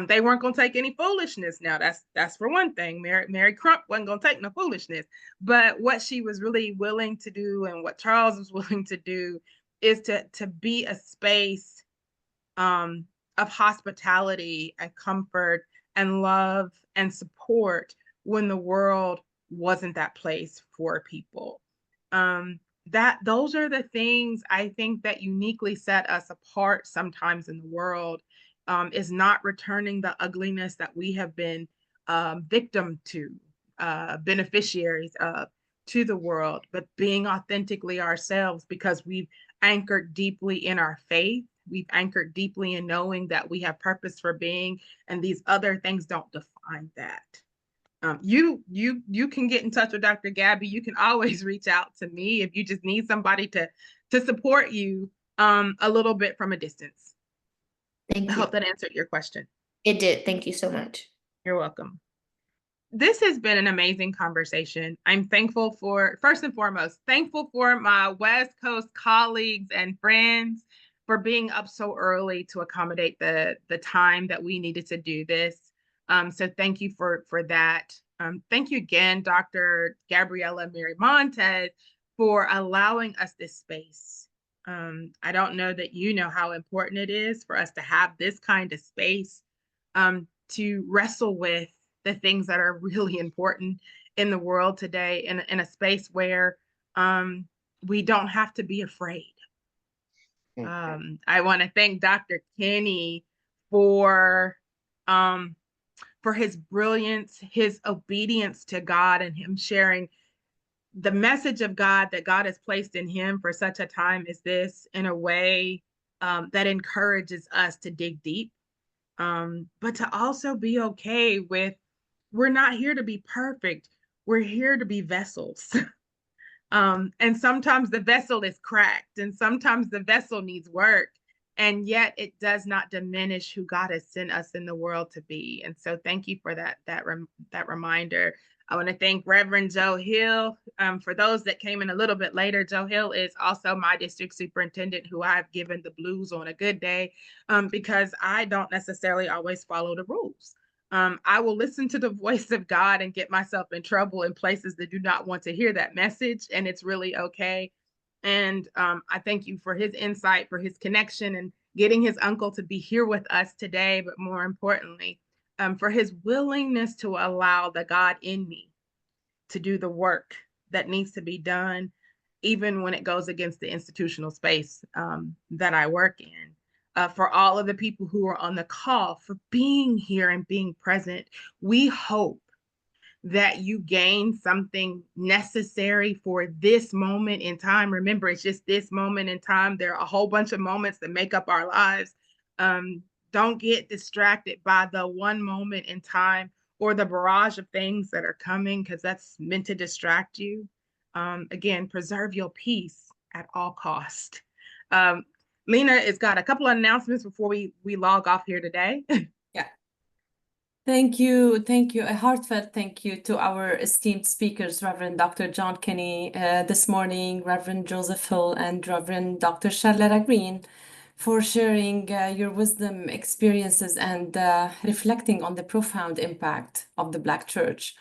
They weren't going to take any foolishness. Now that's for one thing. Mary Crump wasn't going to take no foolishness. But what she was really willing to do, and what Charles was willing to do, is to be a space of hospitality and comfort and love and support when the world wasn't that place for people. those are the things I think that uniquely set us apart sometimes in the world, is not returning the ugliness that we have been victim to, beneficiaries of, to the world, but being authentically ourselves, because we've anchored deeply in our faith. We've anchored deeply in knowing that we have purpose for being, and these other things don't define that. You can get in touch with Dr. Gabby. You can always reach out to me if you just need somebody to support you a little bit from a distance. Thank I you. hope that answered your question. It did. Thank you so much. You're welcome. This has been an amazing conversation. I'm thankful for, first and foremost, thankful for my West Coast colleagues and friends for being up so early to accommodate the time that we needed to do this. So thank you for that. Thank you again, Dr. Gabriela Mary Montez, for allowing us this space. I don't know that you know how important it is for us to have this kind of space to wrestle with the things that are really important in the world today, in a space where we don't have to be afraid. I want to thank Dr. Kenny for his brilliance, his obedience to God, and him sharing the message of God that God has placed in him for such a time as this in a way that encourages us to dig deep, but to also be okay with, we're not here to be perfect. We're here to be vessels. And sometimes the vessel is cracked, and sometimes the vessel needs work. And yet it does not diminish who God has sent us in the world to be. And so thank you for that reminder. I want to thank Reverend Joe Hill. For those that came in a little bit later, Joe Hill is also my district superintendent, who I've given the blues on a good day, because I don't necessarily always follow the rules. I will listen to the voice of God and get myself in trouble in places that do not want to hear that message, and it's really okay. And I thank you for his insight, for his connection, and getting his uncle to be here with us today, but more importantly, for his willingness to allow the God in me to do the work that needs to be done, even when it goes against the institutional space that I work in. For all of the people who are on the call, for being here and being present. We hope that you gain something necessary for this moment in time. Remember, it's just this moment in time. There are a whole bunch of moments that make up our lives. Don't get distracted by the one moment in time or the barrage of things that are coming, because that's meant to distract you. Again, preserve your peace at all cost. Lena has got a couple of announcements before we log off here today. Yeah. Thank you. Thank you. A heartfelt thank you to our esteemed speakers, Reverend Dr. John Kinney this morning, Reverend Joseph Hill, and Reverend Dr. Sharletta Green, for sharing your wisdom, experiences, and reflecting on the profound impact of the Black Church.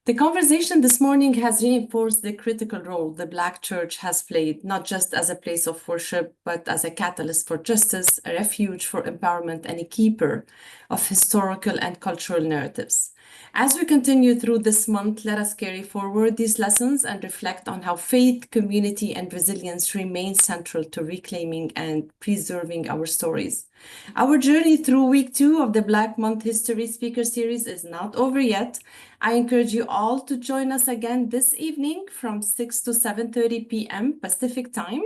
The conversation this morning has reinforced the critical role the Black Church has played, not just as a place of worship, but as a catalyst for justice, a refuge for empowerment, and a keeper of historical and cultural narratives. As we continue through this month, let us carry forward these lessons and reflect on how faith, community, and resilience remain central to reclaiming and preserving our stories. Our journey through week 2 of the Black Month History Speaker Series is not over yet. I encourage you all to join us again this evening from 6 to 7:30 p.m. Pacific Time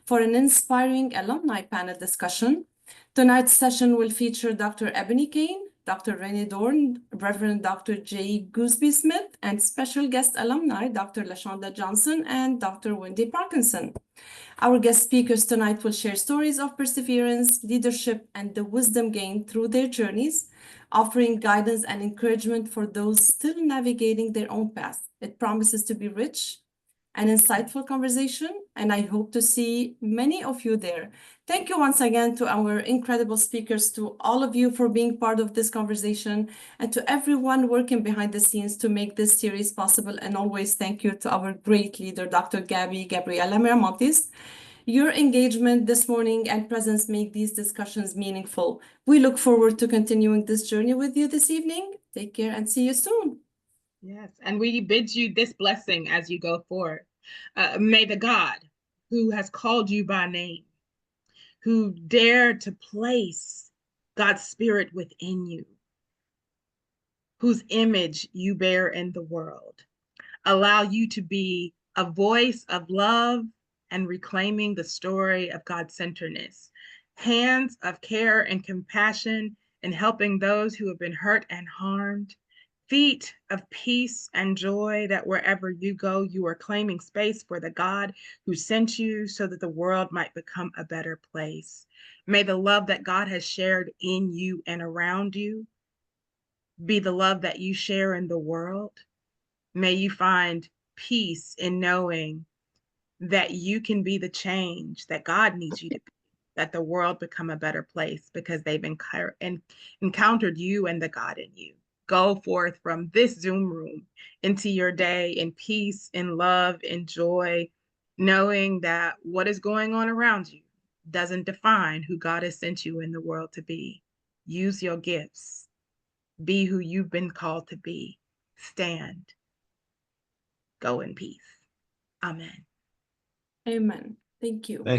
for an inspiring alumni panel discussion. Tonight's session will feature Dr. Ebony Kane, Dr. Renee Dorn, Reverend Dr. J. Gooseby Smith, and special guest alumni Dr. LaShonda Johnson and Dr. Wendy Parkinson. Our guest speakers tonight will share stories of perseverance, leadership, and the wisdom gained through their journeys, offering guidance and encouragement for those still navigating their own path. It promises to be rich and insightful conversation, and I hope to see many of you there. Thank you once again to our incredible speakers, to all of you for being part of this conversation, and to everyone working behind the scenes to make this series possible. And always thank you to our great leader, Dr. Gabriela Miramontes. Your engagement this morning and presence make these discussions meaningful. We look forward to continuing this journey with you this evening. Take care and see you soon. Yes, and we bid you this blessing as you go forward. May the God who has called you by name, who dared to place God's spirit within you, whose image you bear in the world, allow you to be a voice of love and reclaiming the story of God-centeredness, hands of care and compassion in helping those who have been hurt and harmed, feet of peace and joy that wherever you go, you are claiming space for the God who sent you so that the world might become a better place. May the love that God has shared in you and around you be the love that you share in the world. May you find peace in knowing that you can be the change that God needs you to be, that the world become a better place because they've encountered you and the God in you. Go forth from this Zoom room into your day in peace, in love, in joy, knowing that what is going on around you doesn't define who God has sent you in the world to be. Use your gifts. Be who you've been called to be. Stand. Go in peace. Amen. Amen. Thank you. Thank